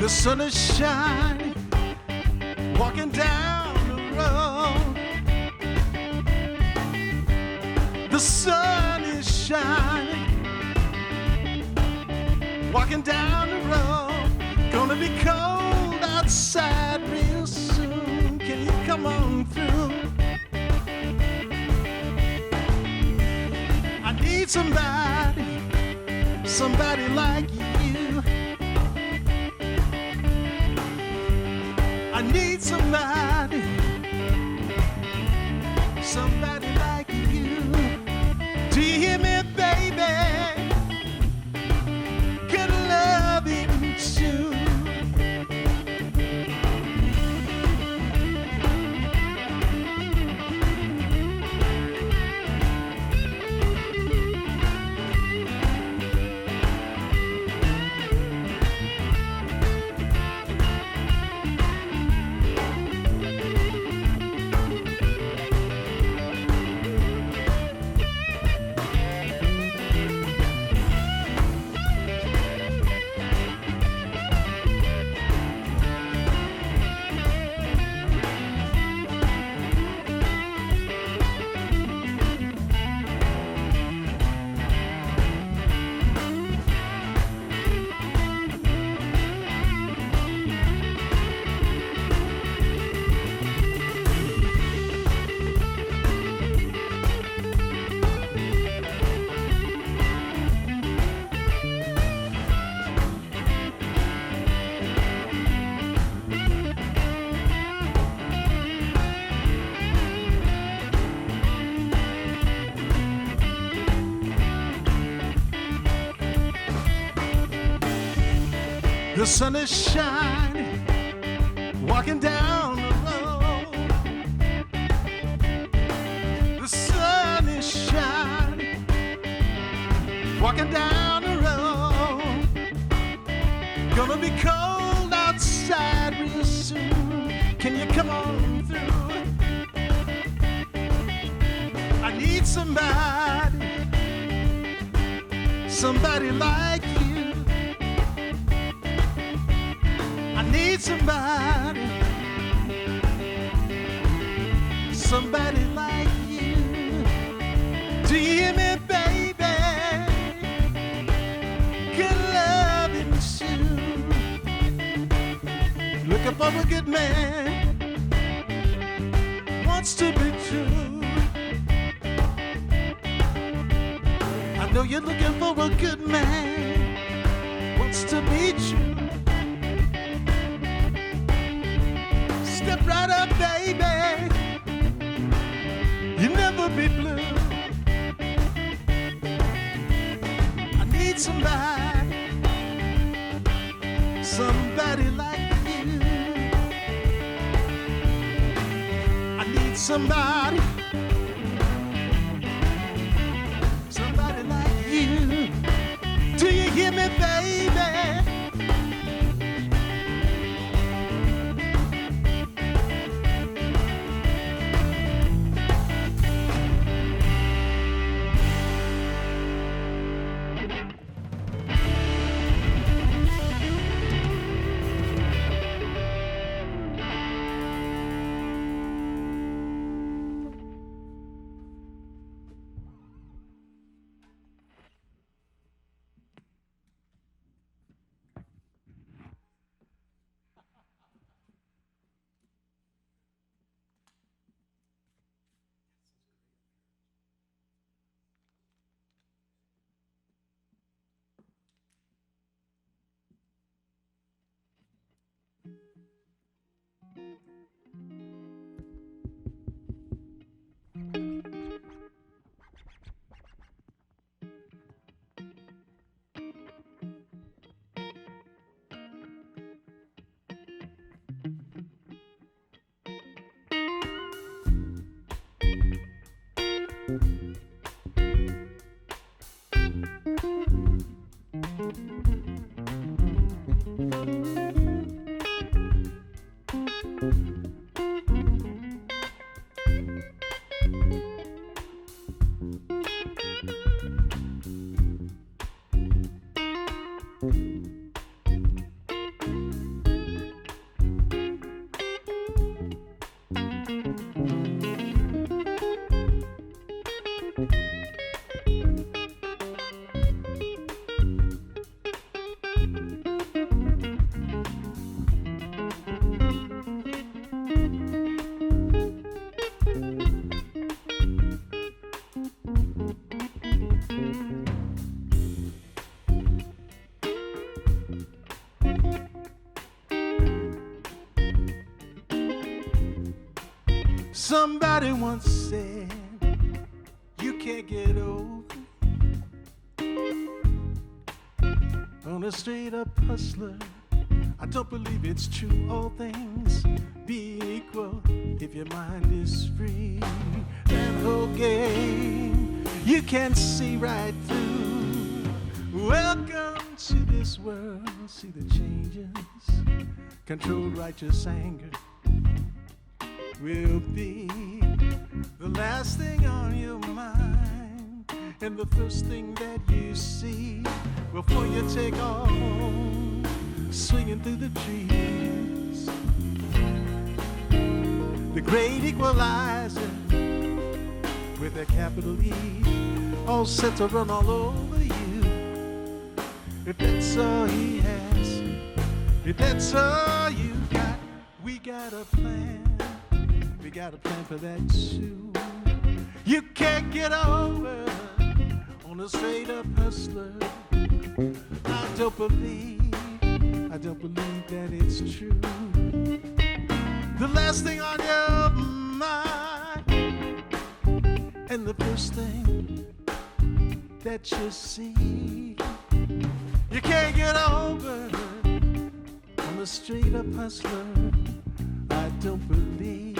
Speaker 17: The sun is shining, walking down the road. The sun is shining, walking down the road. Gonna be cold outside real soon. Can you come on through? I need somebody, somebody like you. I need somebody, somebody like you. Do you hear me, baby? Good loving too. The sun is shining, walking down the road. The sun is shining, walking down the road. Gonna be cold outside real soon. Can you come on through? I need somebody like you. I need somebody like you. Do you hear me, baby? Good loving soon. Looking for a good man, wants to be true. I know you're looking for a good man, wants to be true. Step right up, baby. You'll never be blue. I need somebody like you. I need somebody like you. Do you hear me, baby? Somebody once said you can't get over on a straight up hustler. I don't believe it's true. All things be equal if your mind is free. That whole game you can see right through. Welcome to this world. See the changes. Controlled righteous anger will be the last thing on your mind and the first thing that you see before you take off swinging through the trees. The great equalizer with a capital E, all set to run all over you. If that's all he has, if that's all you got, we got a plan. We got a plan for that too. You can't get over on a straight up hustler. I don't believe that it's true. The last thing on your mind and the first thing that you see. You can't get over a straight up hustler, I don't believe.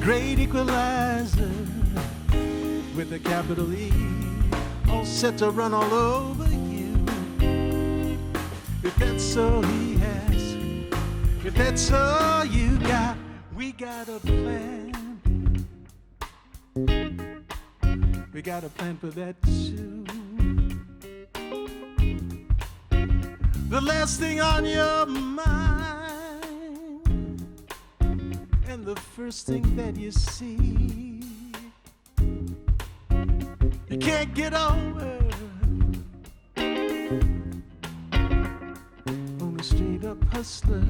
Speaker 17: Great equalizer with a capital E, all set to run all over you. If that's all he has, if that's all you got, we got a plan. We got a plan for that too. The last thing on your mind and the first thing that you see, you can't get over on a straight up hustler.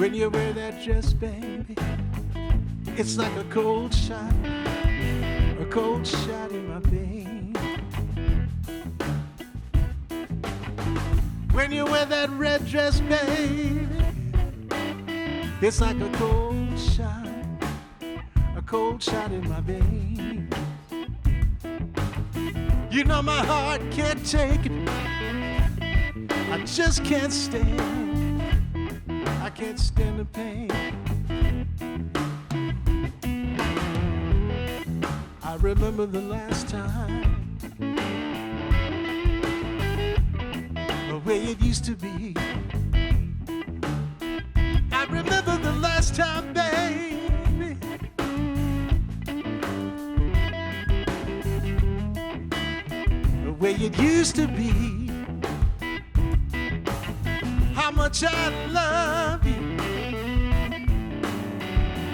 Speaker 17: When you wear that dress, baby, it's like a cold shot in my vein. When you wear that red dress, baby, it's like a cold shot in my vein. You know my heart can't take it. I just can't stand the pain. I remember the last time, the way it used to be. I remember the last time, baby, the way it used to be. How much I love you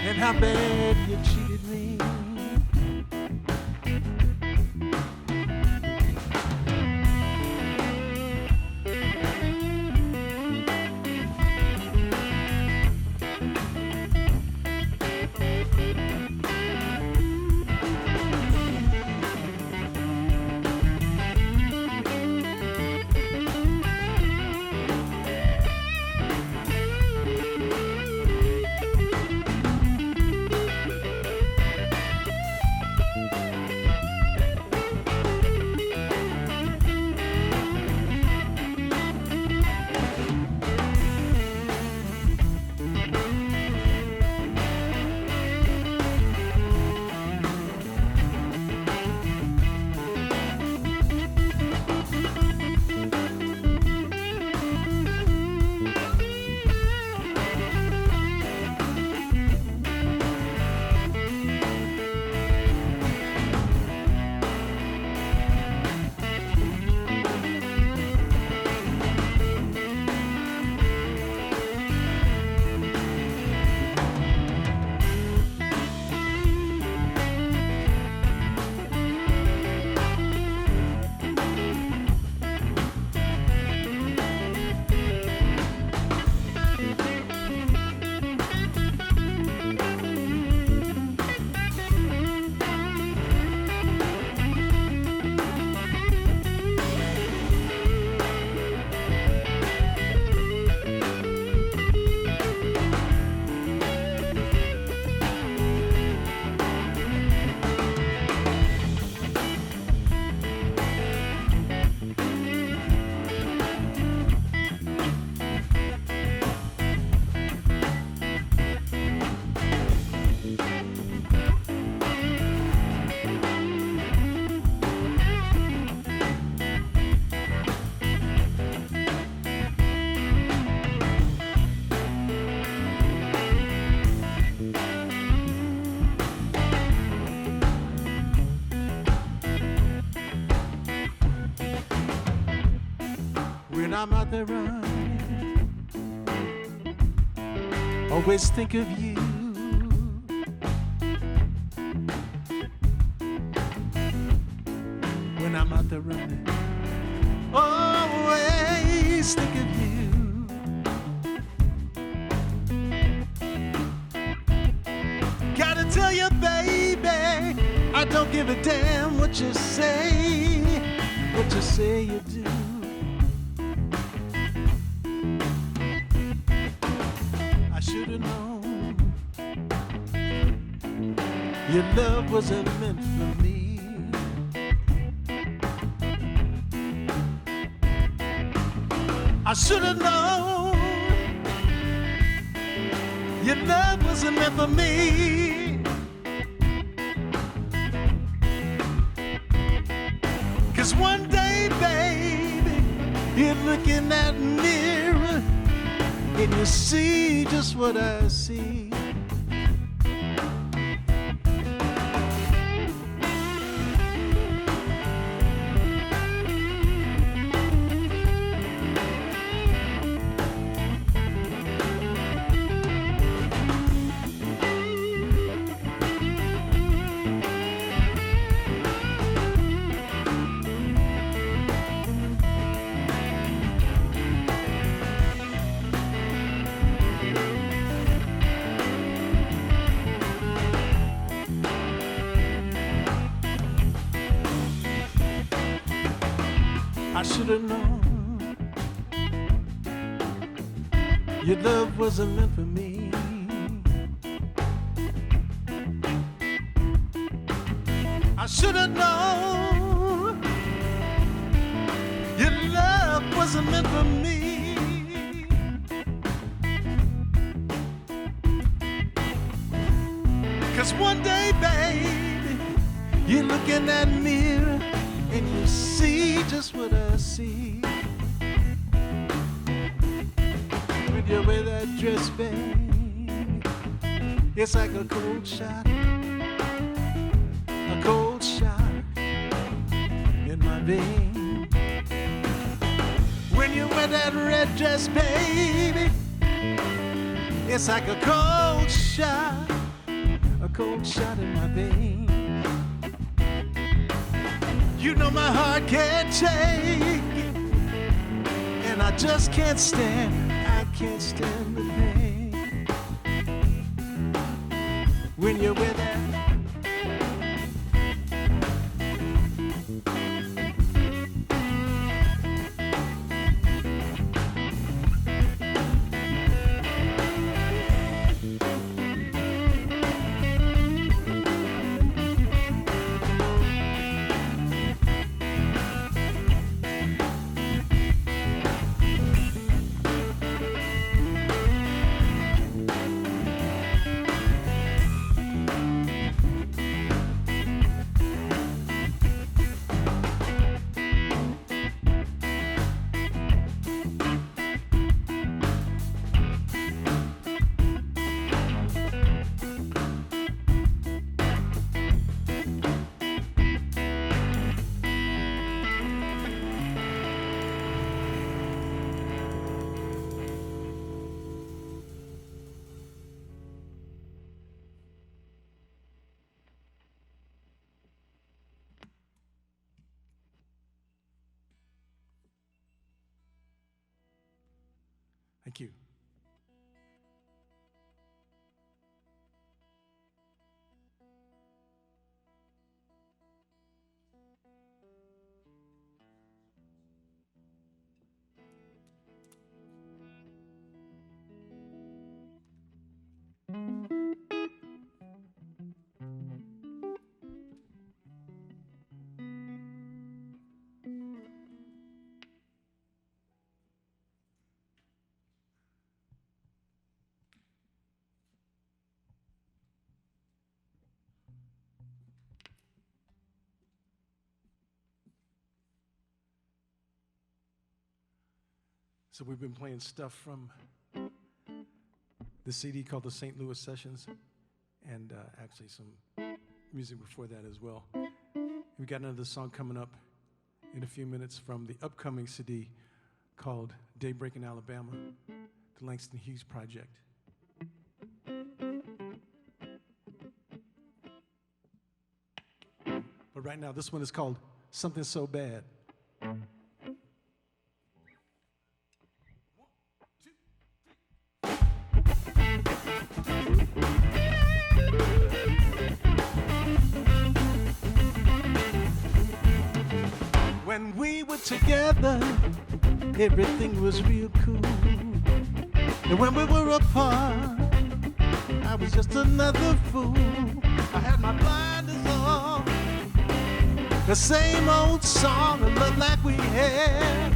Speaker 17: and how bad you treated me. When I'm out there running, always think of you. When I'm out there running, always think of you. Gotta tell you, baby, I don't give a damn what you say you do. I should have known your love wasn't meant for me. I should have known your love wasn't meant for me. 'Cause one day, baby, you're looking that mirror and you see just what I see. I should have known your love wasn't meant for me. I should have known your love wasn't meant for me. 'Cause one day, baby, you look in that mirror and you see just what I see. When you wear that dress, baby, it's like a cold shot in my vein. When you wear that red dress, baby, it's like a cold shot in my vein. You know my heart can't take it, and I just can't stand the pain. When you're with that Thank you. So we've been playing stuff from the CD called the St. Louis Sessions, and actually some music before that as well. We got another song coming up in a few minutes from the upcoming CD called Daybreak in Alabama, the Langston Hughes Project. But right now, this one is called Something So Bad. When we were together, everything was real cool. And when we were apart, I was just another fool. I had my blinders on, the same old song of love like we had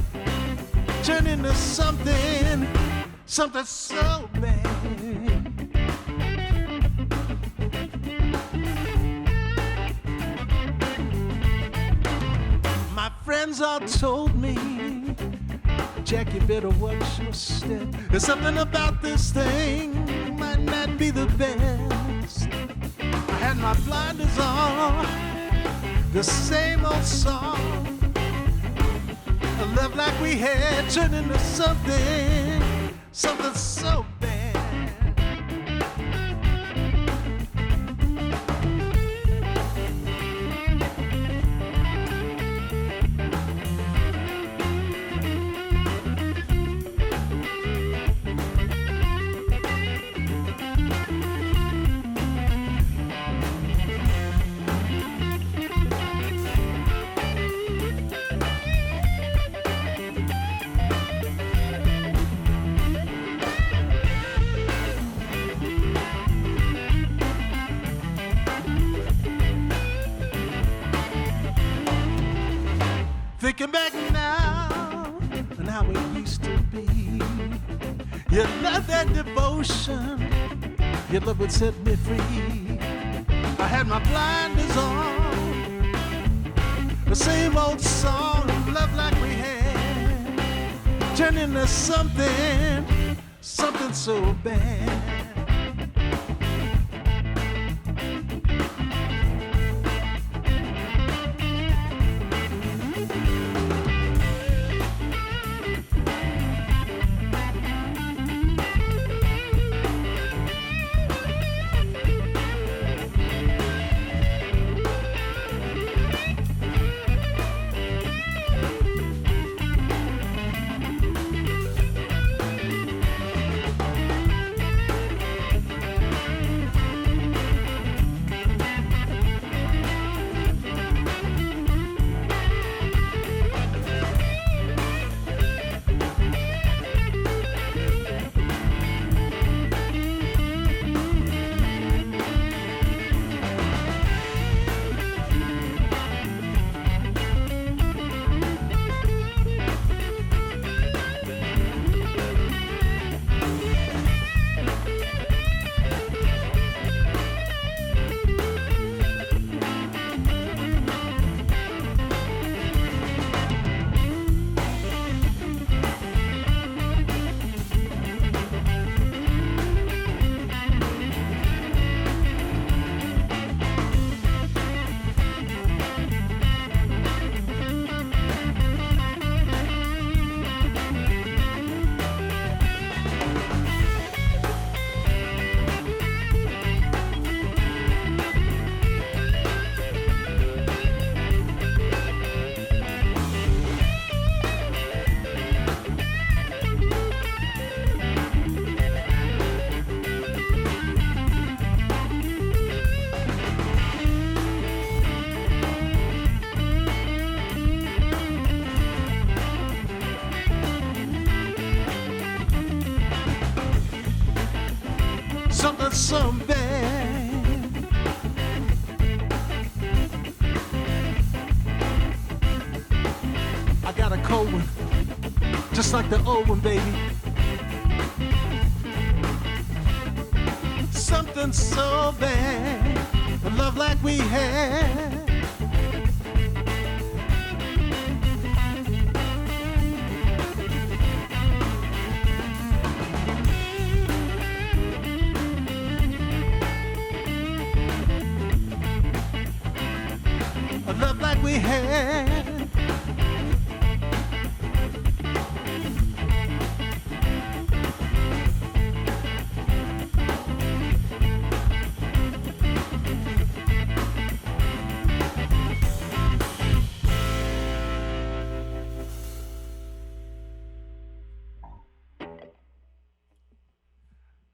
Speaker 17: turned into something so bad. My friends all told me, Jack, you better watch your step. There's something about this thing might not be the best. I had my blinders on, the same old song. A love like we had turned into something so bad. Thinking back now and how it used to be. Your love, that devotion, your love would set me free. I had my blinders on, the same old song of love like we had, turned into something so bad. So bad. I got a cold one, just like the old one, baby. Something so bad, a love like we had. We had.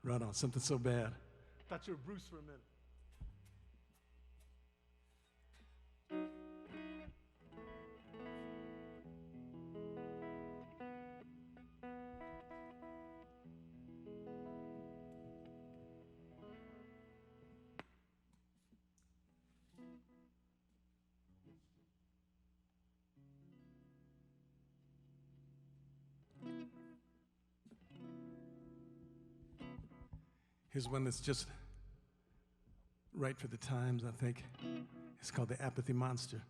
Speaker 17: Right on, something so bad. Thought you were Bruce for a minute. Here's one that's just right for the times, I think. It's called The Apathy Monster.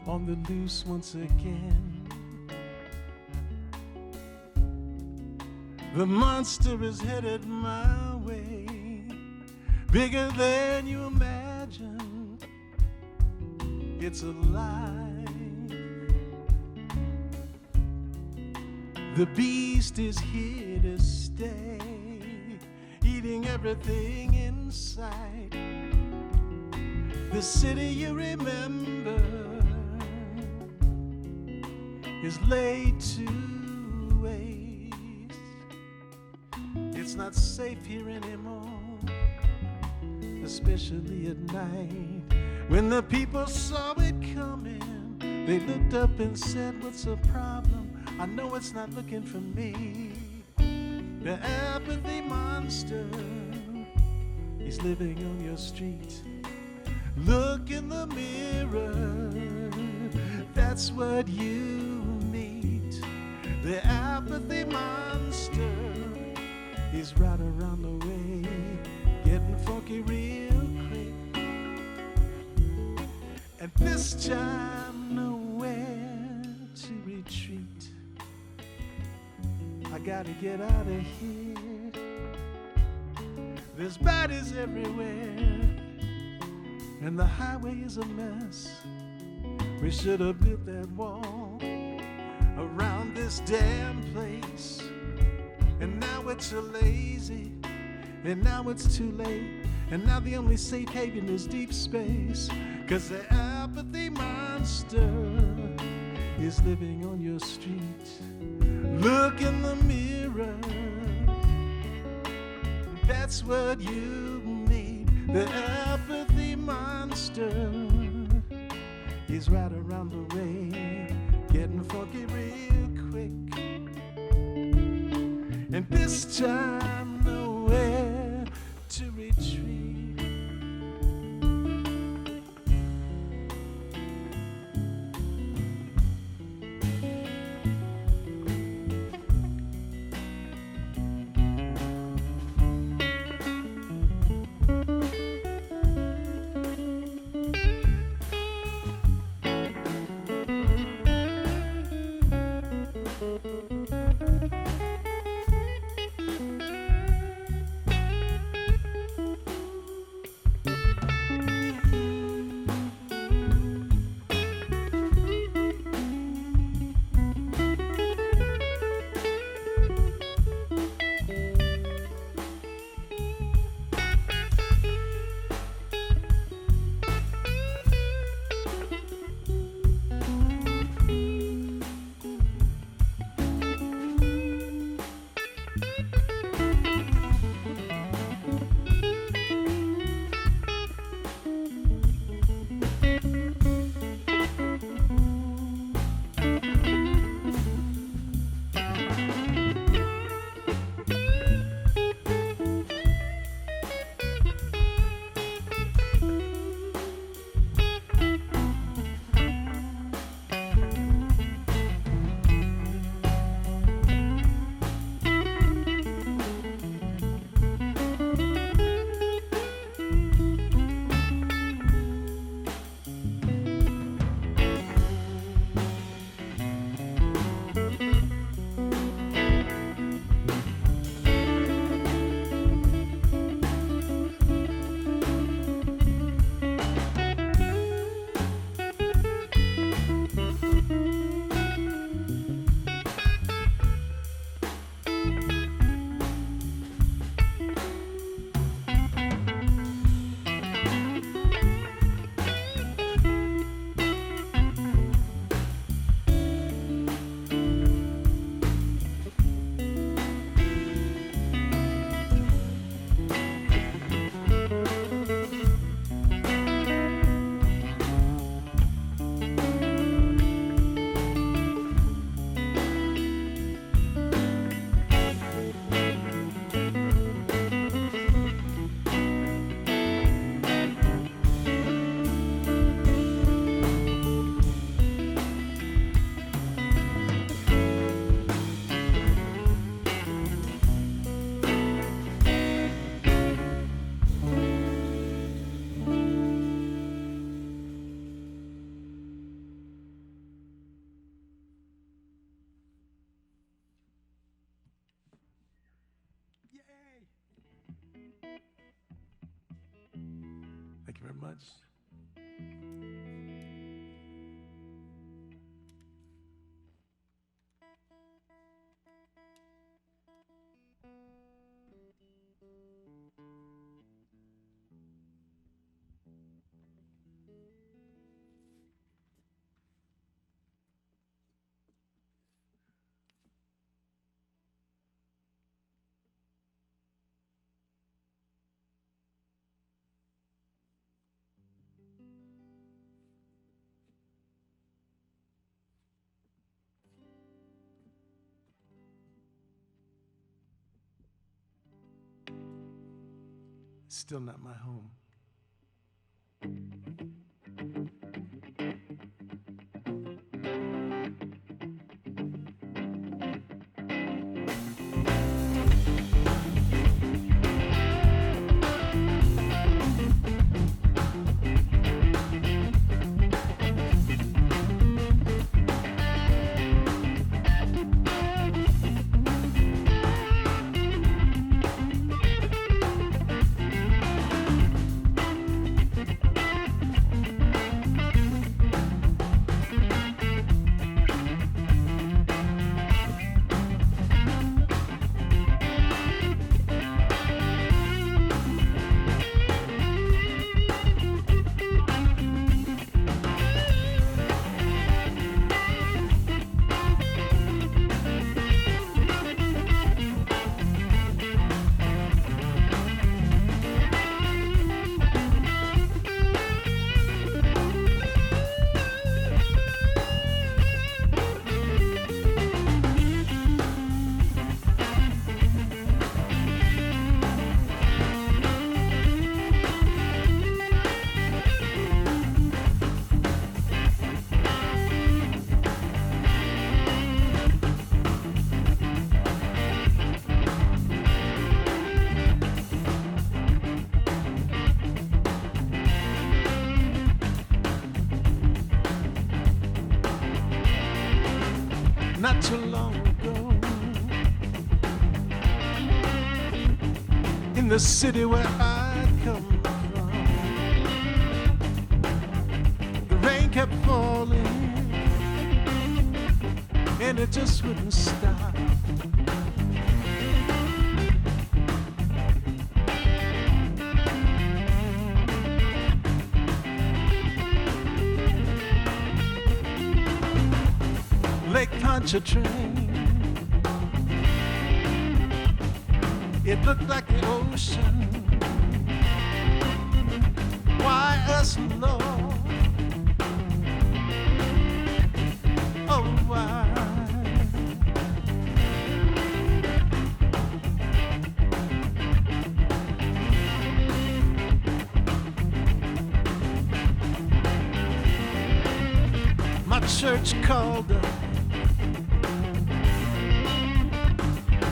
Speaker 17: On the loose once again. The monster is headed my way, bigger than you imagine. It's alive. The beast is here to stay, eating everything in sight. The city you remember is laid to waste. It's not safe here anymore, especially at night. When the people saw it coming, they looked up and said, what's the problem? I know it's not looking for me. The apathy monster is living on your street. Look in the mirror, that's what you need. The apathy monster is right around the way, getting funky real quick. And this time, nowhere to retreat. I gotta get out of here. There's bodies everywhere, and the highway is a mess. We should have built that wall around this damn place. And now we're too lazy, and now it's too late. And now the only safe haven is deep space, 'cause the apathy monster is living on your street. Look in the mirror, that's what you need. The apathy monster is right around the way, getting funky real quick. And this time, nowhere to retreat. Thank you very much. it's still not my home. Not too long ago, in the city where I'd come from, the rain kept falling and it just wouldn't stop. Lake Pontchartrain, it looked like the ocean. Why us, Lord? Oh, why? My church called up,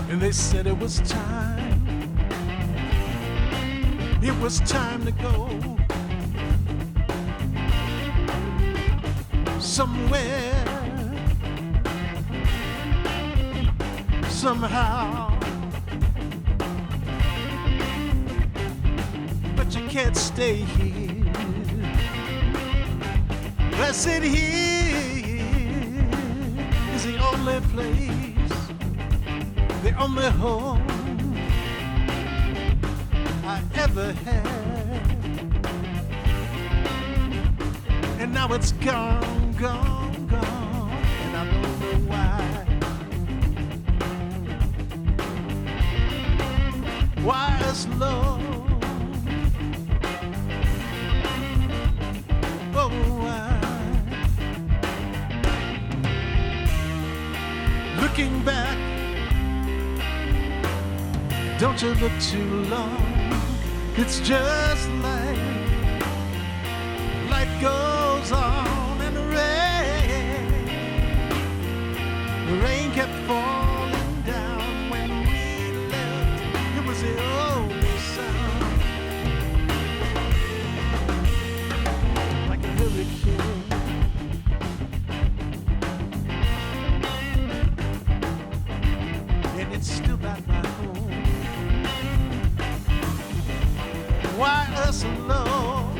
Speaker 17: and they said it was time. It was time to go somewhere, somehow. But you can't stay here. I said here is the only place, the only home I ever had, and now it's gone, gone, gone, and I don't know why. Why us, Lord? Oh, why? Looking back, don't you look too long. It's just like life goes on, and the rain kept falling down when we left. It was the only sound, like a hurricane. And it's still not my home. Why us alone?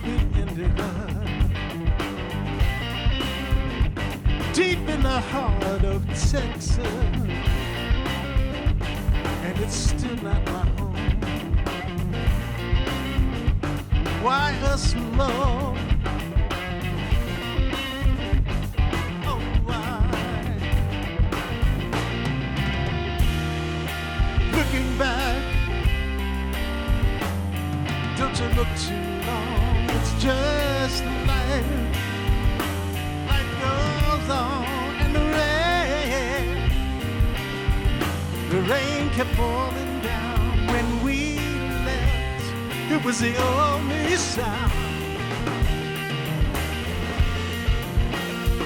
Speaker 17: to be ended up deep in the heart of Texas, and it's still not my home. Why us, Lord? Oh, why? Looking back, don't you look too long? It's just life. Life goes on, and the rain kept falling down when we left. It was the only sound,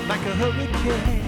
Speaker 17: like a hurricane.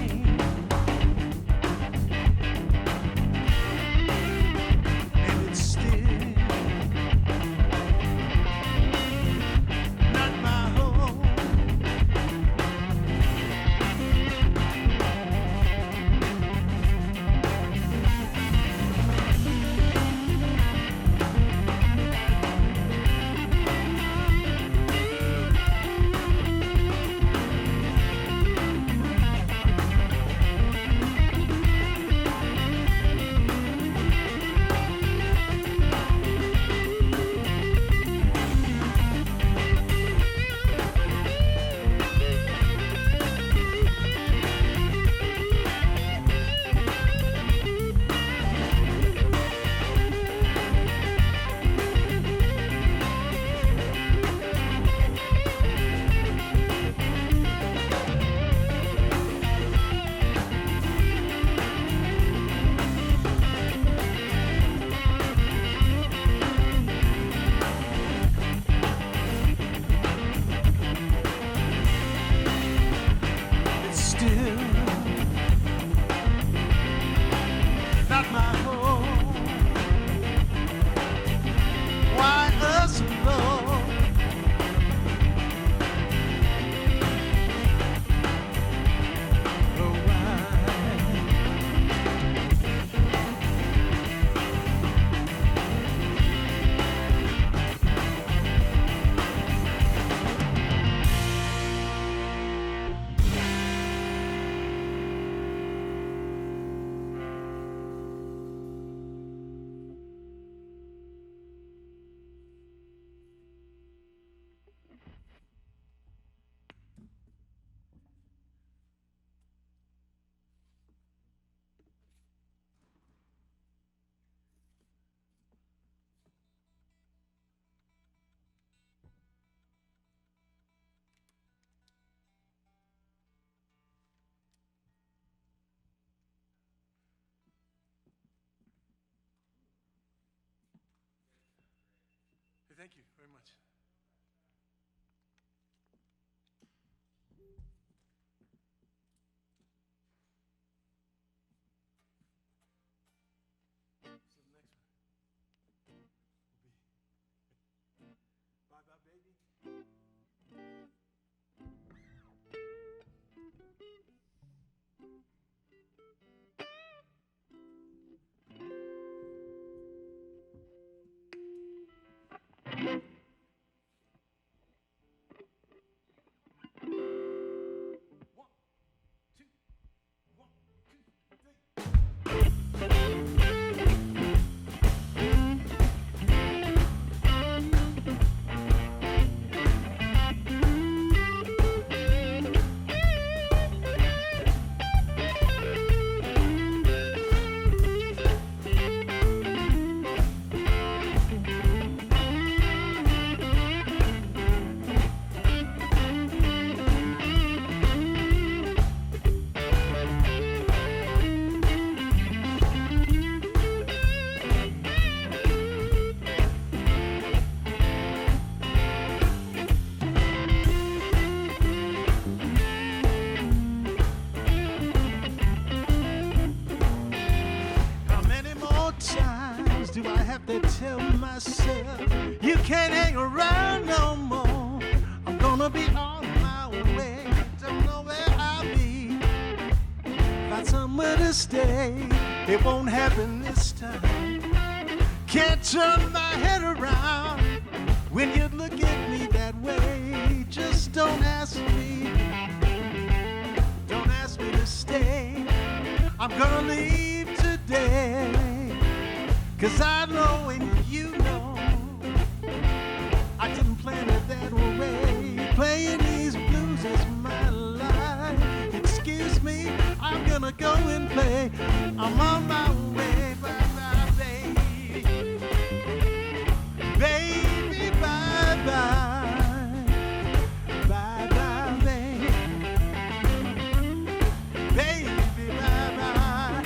Speaker 17: Thank you very much. So the next one will be Bye Bye Baby. To tell myself you can't hang around no more. I'm gonna be on my way. Don't know where I'll be. Find somewhere to stay. It won't happen this time. Can't turn my head around when you look at me that way. just don't ask me. Don't ask me to stay. I'm gonna leave today. 'Cause I know and you know I didn't plan it that way. Playing these blues is my life. Excuse me, I'm gonna go and play. I'm on my way, bye-bye, baby. Baby, bye-bye. Bye-bye, baby. Baby, bye-bye.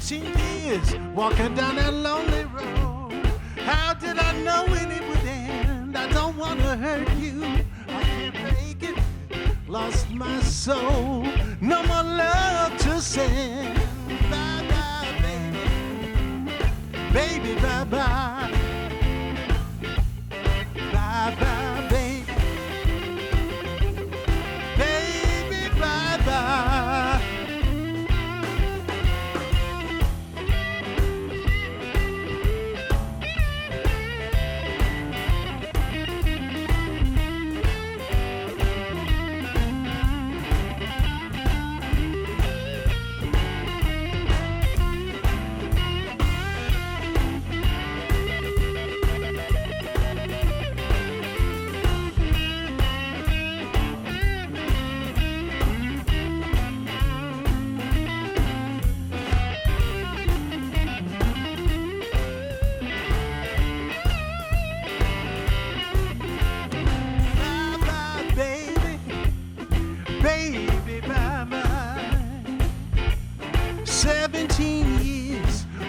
Speaker 17: Years walking down that lonely road. How did I know when it would end? I don't want to hurt you. I can't make it. Lost my soul. No more love to send. Bye bye, baby. Baby, bye bye. Bye bye, baby. Baby, bye bye.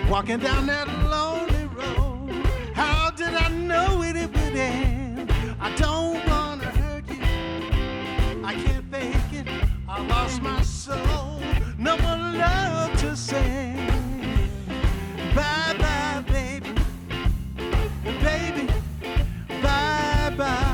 Speaker 17: Walking down that lonely road. How did I know it would end? I don't wanna hurt you. I can't fake it. I lost my soul. No more love to say. Bye bye, baby. Baby, bye bye.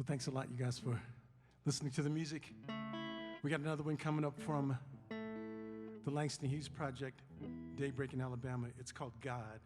Speaker 17: So thanks a lot, you guys, for listening to the music. We got another one coming up from the Langston Hughes Project, Daybreak in Alabama. It's called God.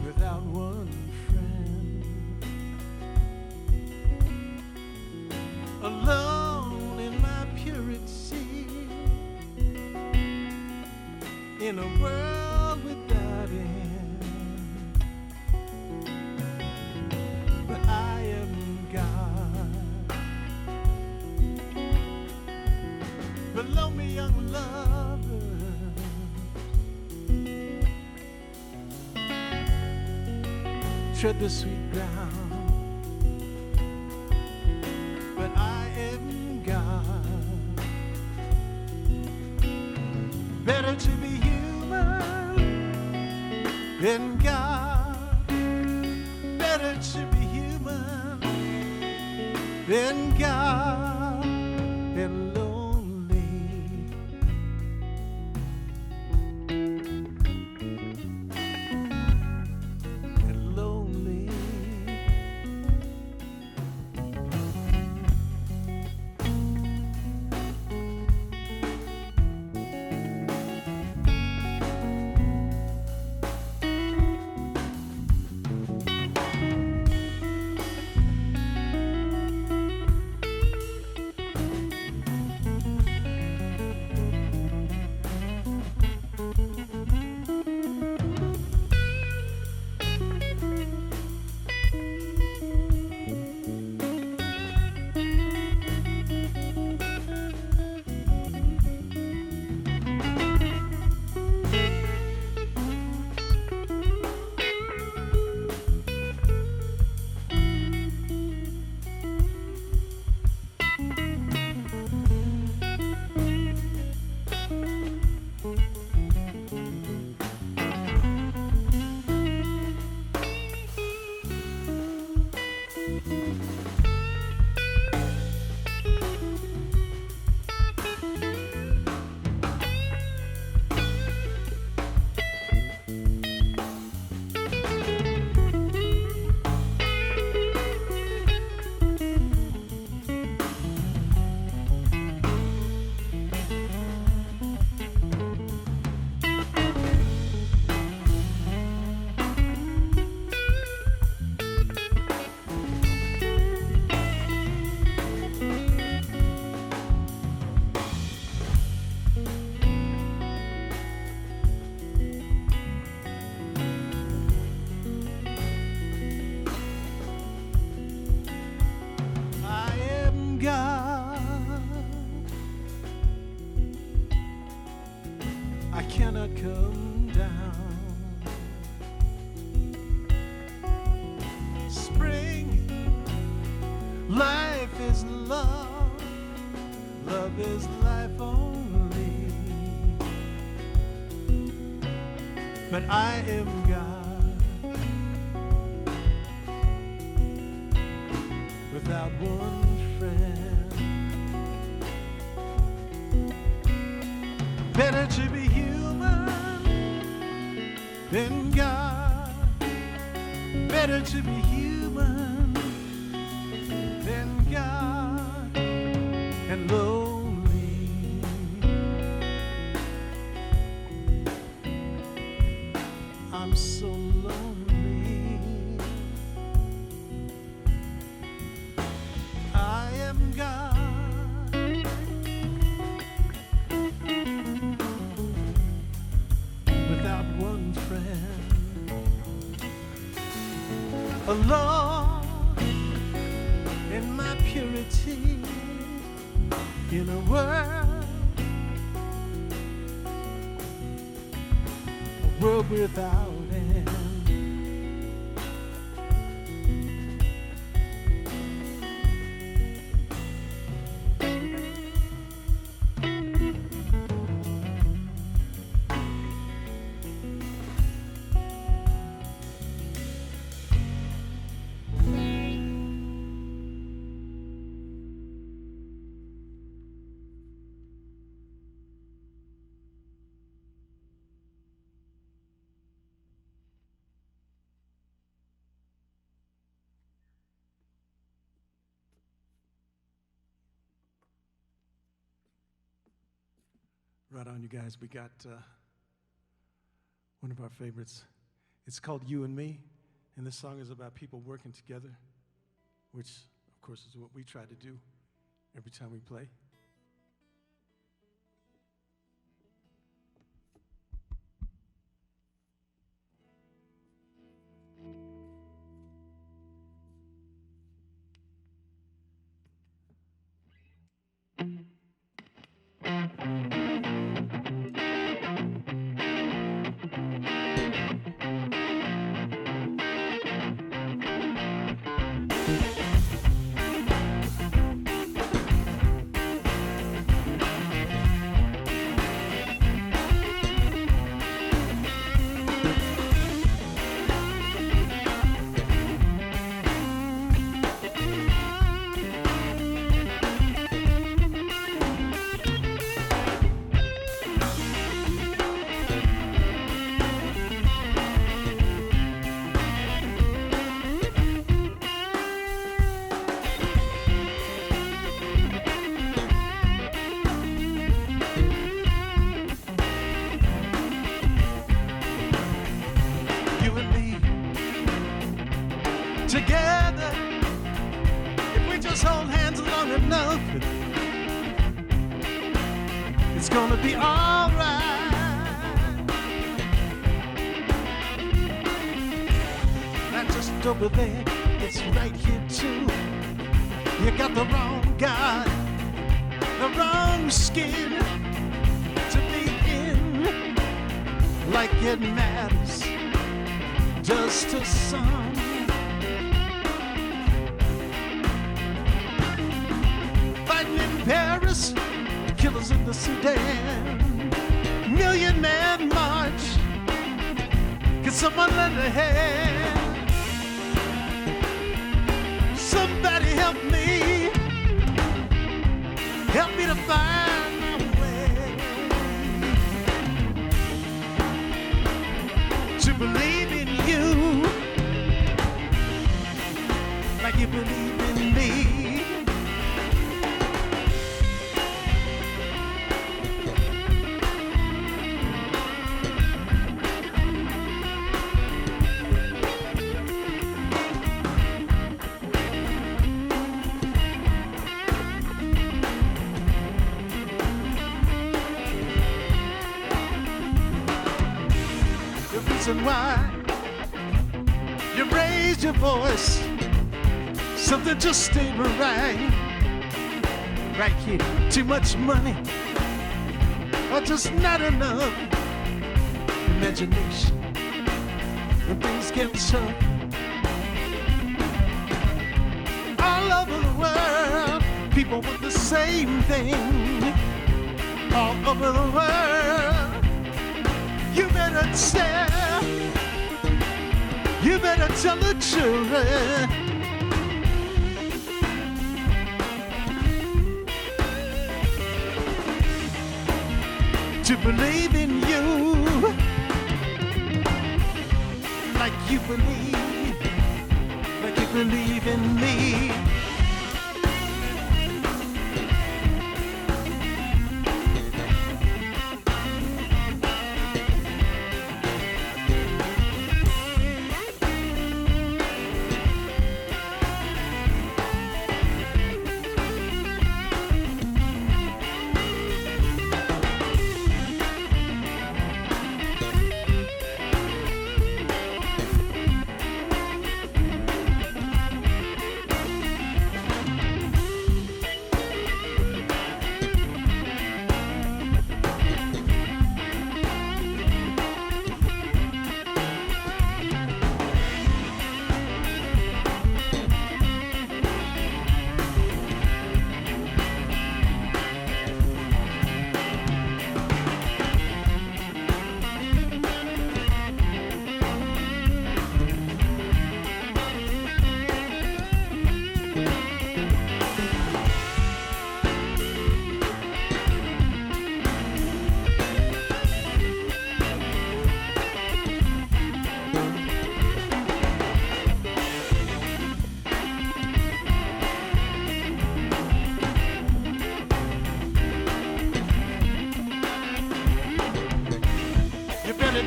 Speaker 17: Without one friend, alone in my purity, in a world without end. But I am God. Below me, young lover, tread the sweet ground, but I am God. Better to be human than God. Better to be human than God. And cannot come down. Spring, life is love, love is life only. But I am God. without one friend. Better to be human than God. Better to be human than God. And lonely. I'm so lonely. I am God. Without one friend. Alone in my purity. In a world without end. Right on, you guys. We got one of our favorites. It's called You and Me, and this song is about people working together, which, of course, is what we try to do every time we play. Together, if we just hold hands long enough, it's gonna be all right. Not just over there, it's right here too. You got the wrong guy, the wrong skin to be in, like it matters, does to some. Paris, killers in the Sudan, Million Man March. Can someone lend a hand? Somebody help me to find my way, to believe in you like you believe in me. And why you raised your voice, something just stayed right here. Too much money or just not enough imagination when things get tough. All over the world, people want the same thing. All over the world, you better tell. You better tell the children to believe in you like you believe in me.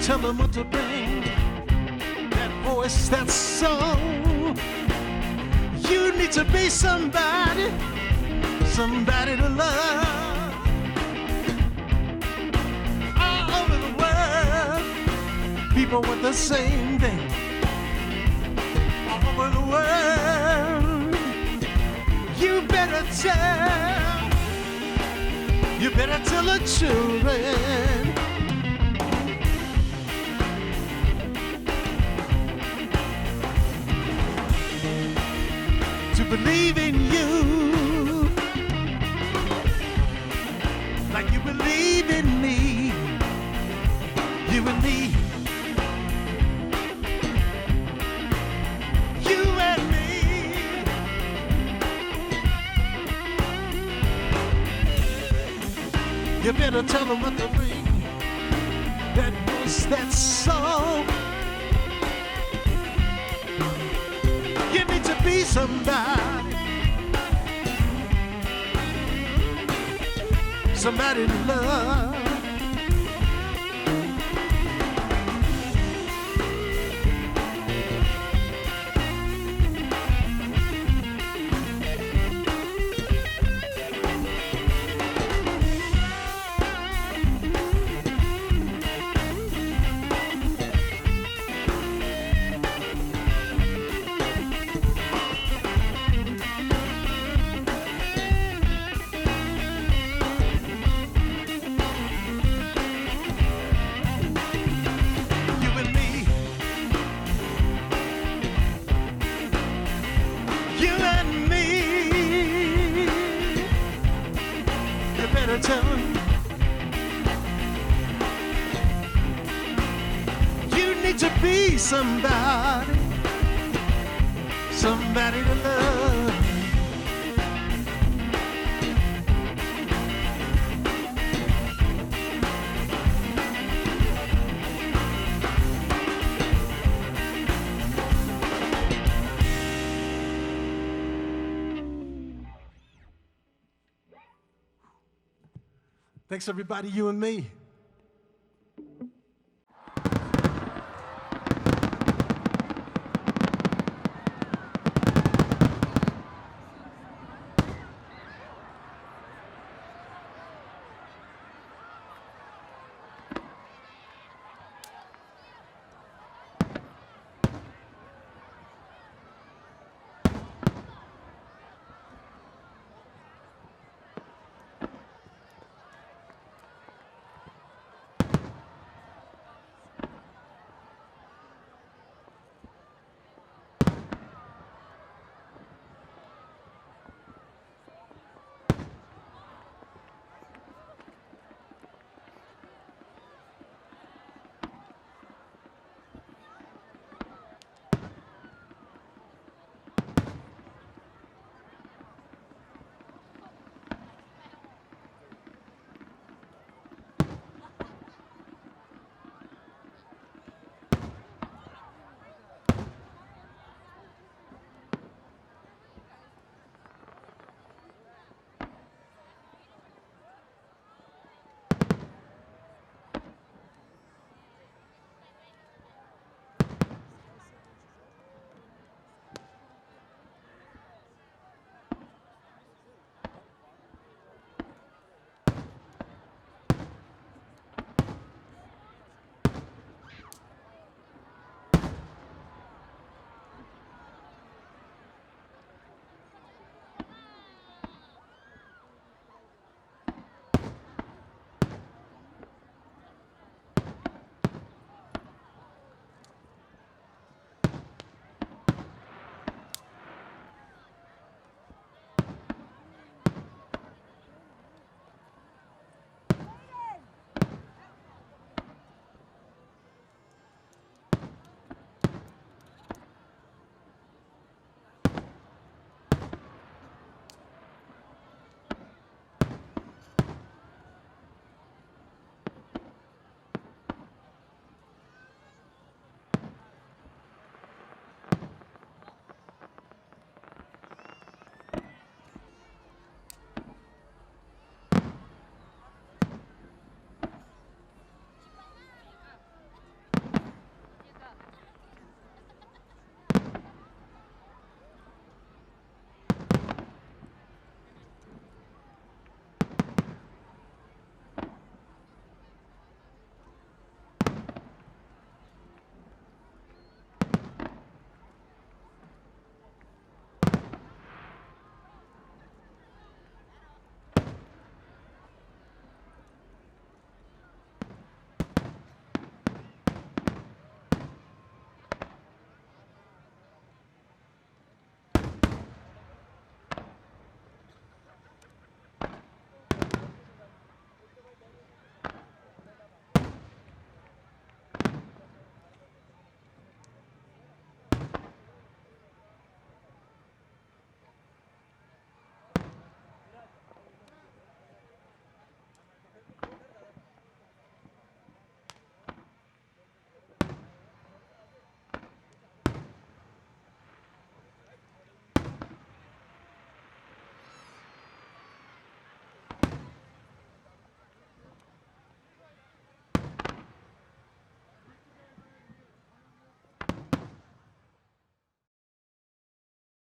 Speaker 17: Tell them what to bring, that voice, that song. You need to be somebody, somebody to love. All over the world, people want the same thing. All over the world, you better tell the children. Believe in you like you believe in me, you and me, you and me. You better tell them what to bring, that voice, that song. You need to be somebody, somebody to love. You need to be somebody, somebody to love. Thanks everybody, you and me.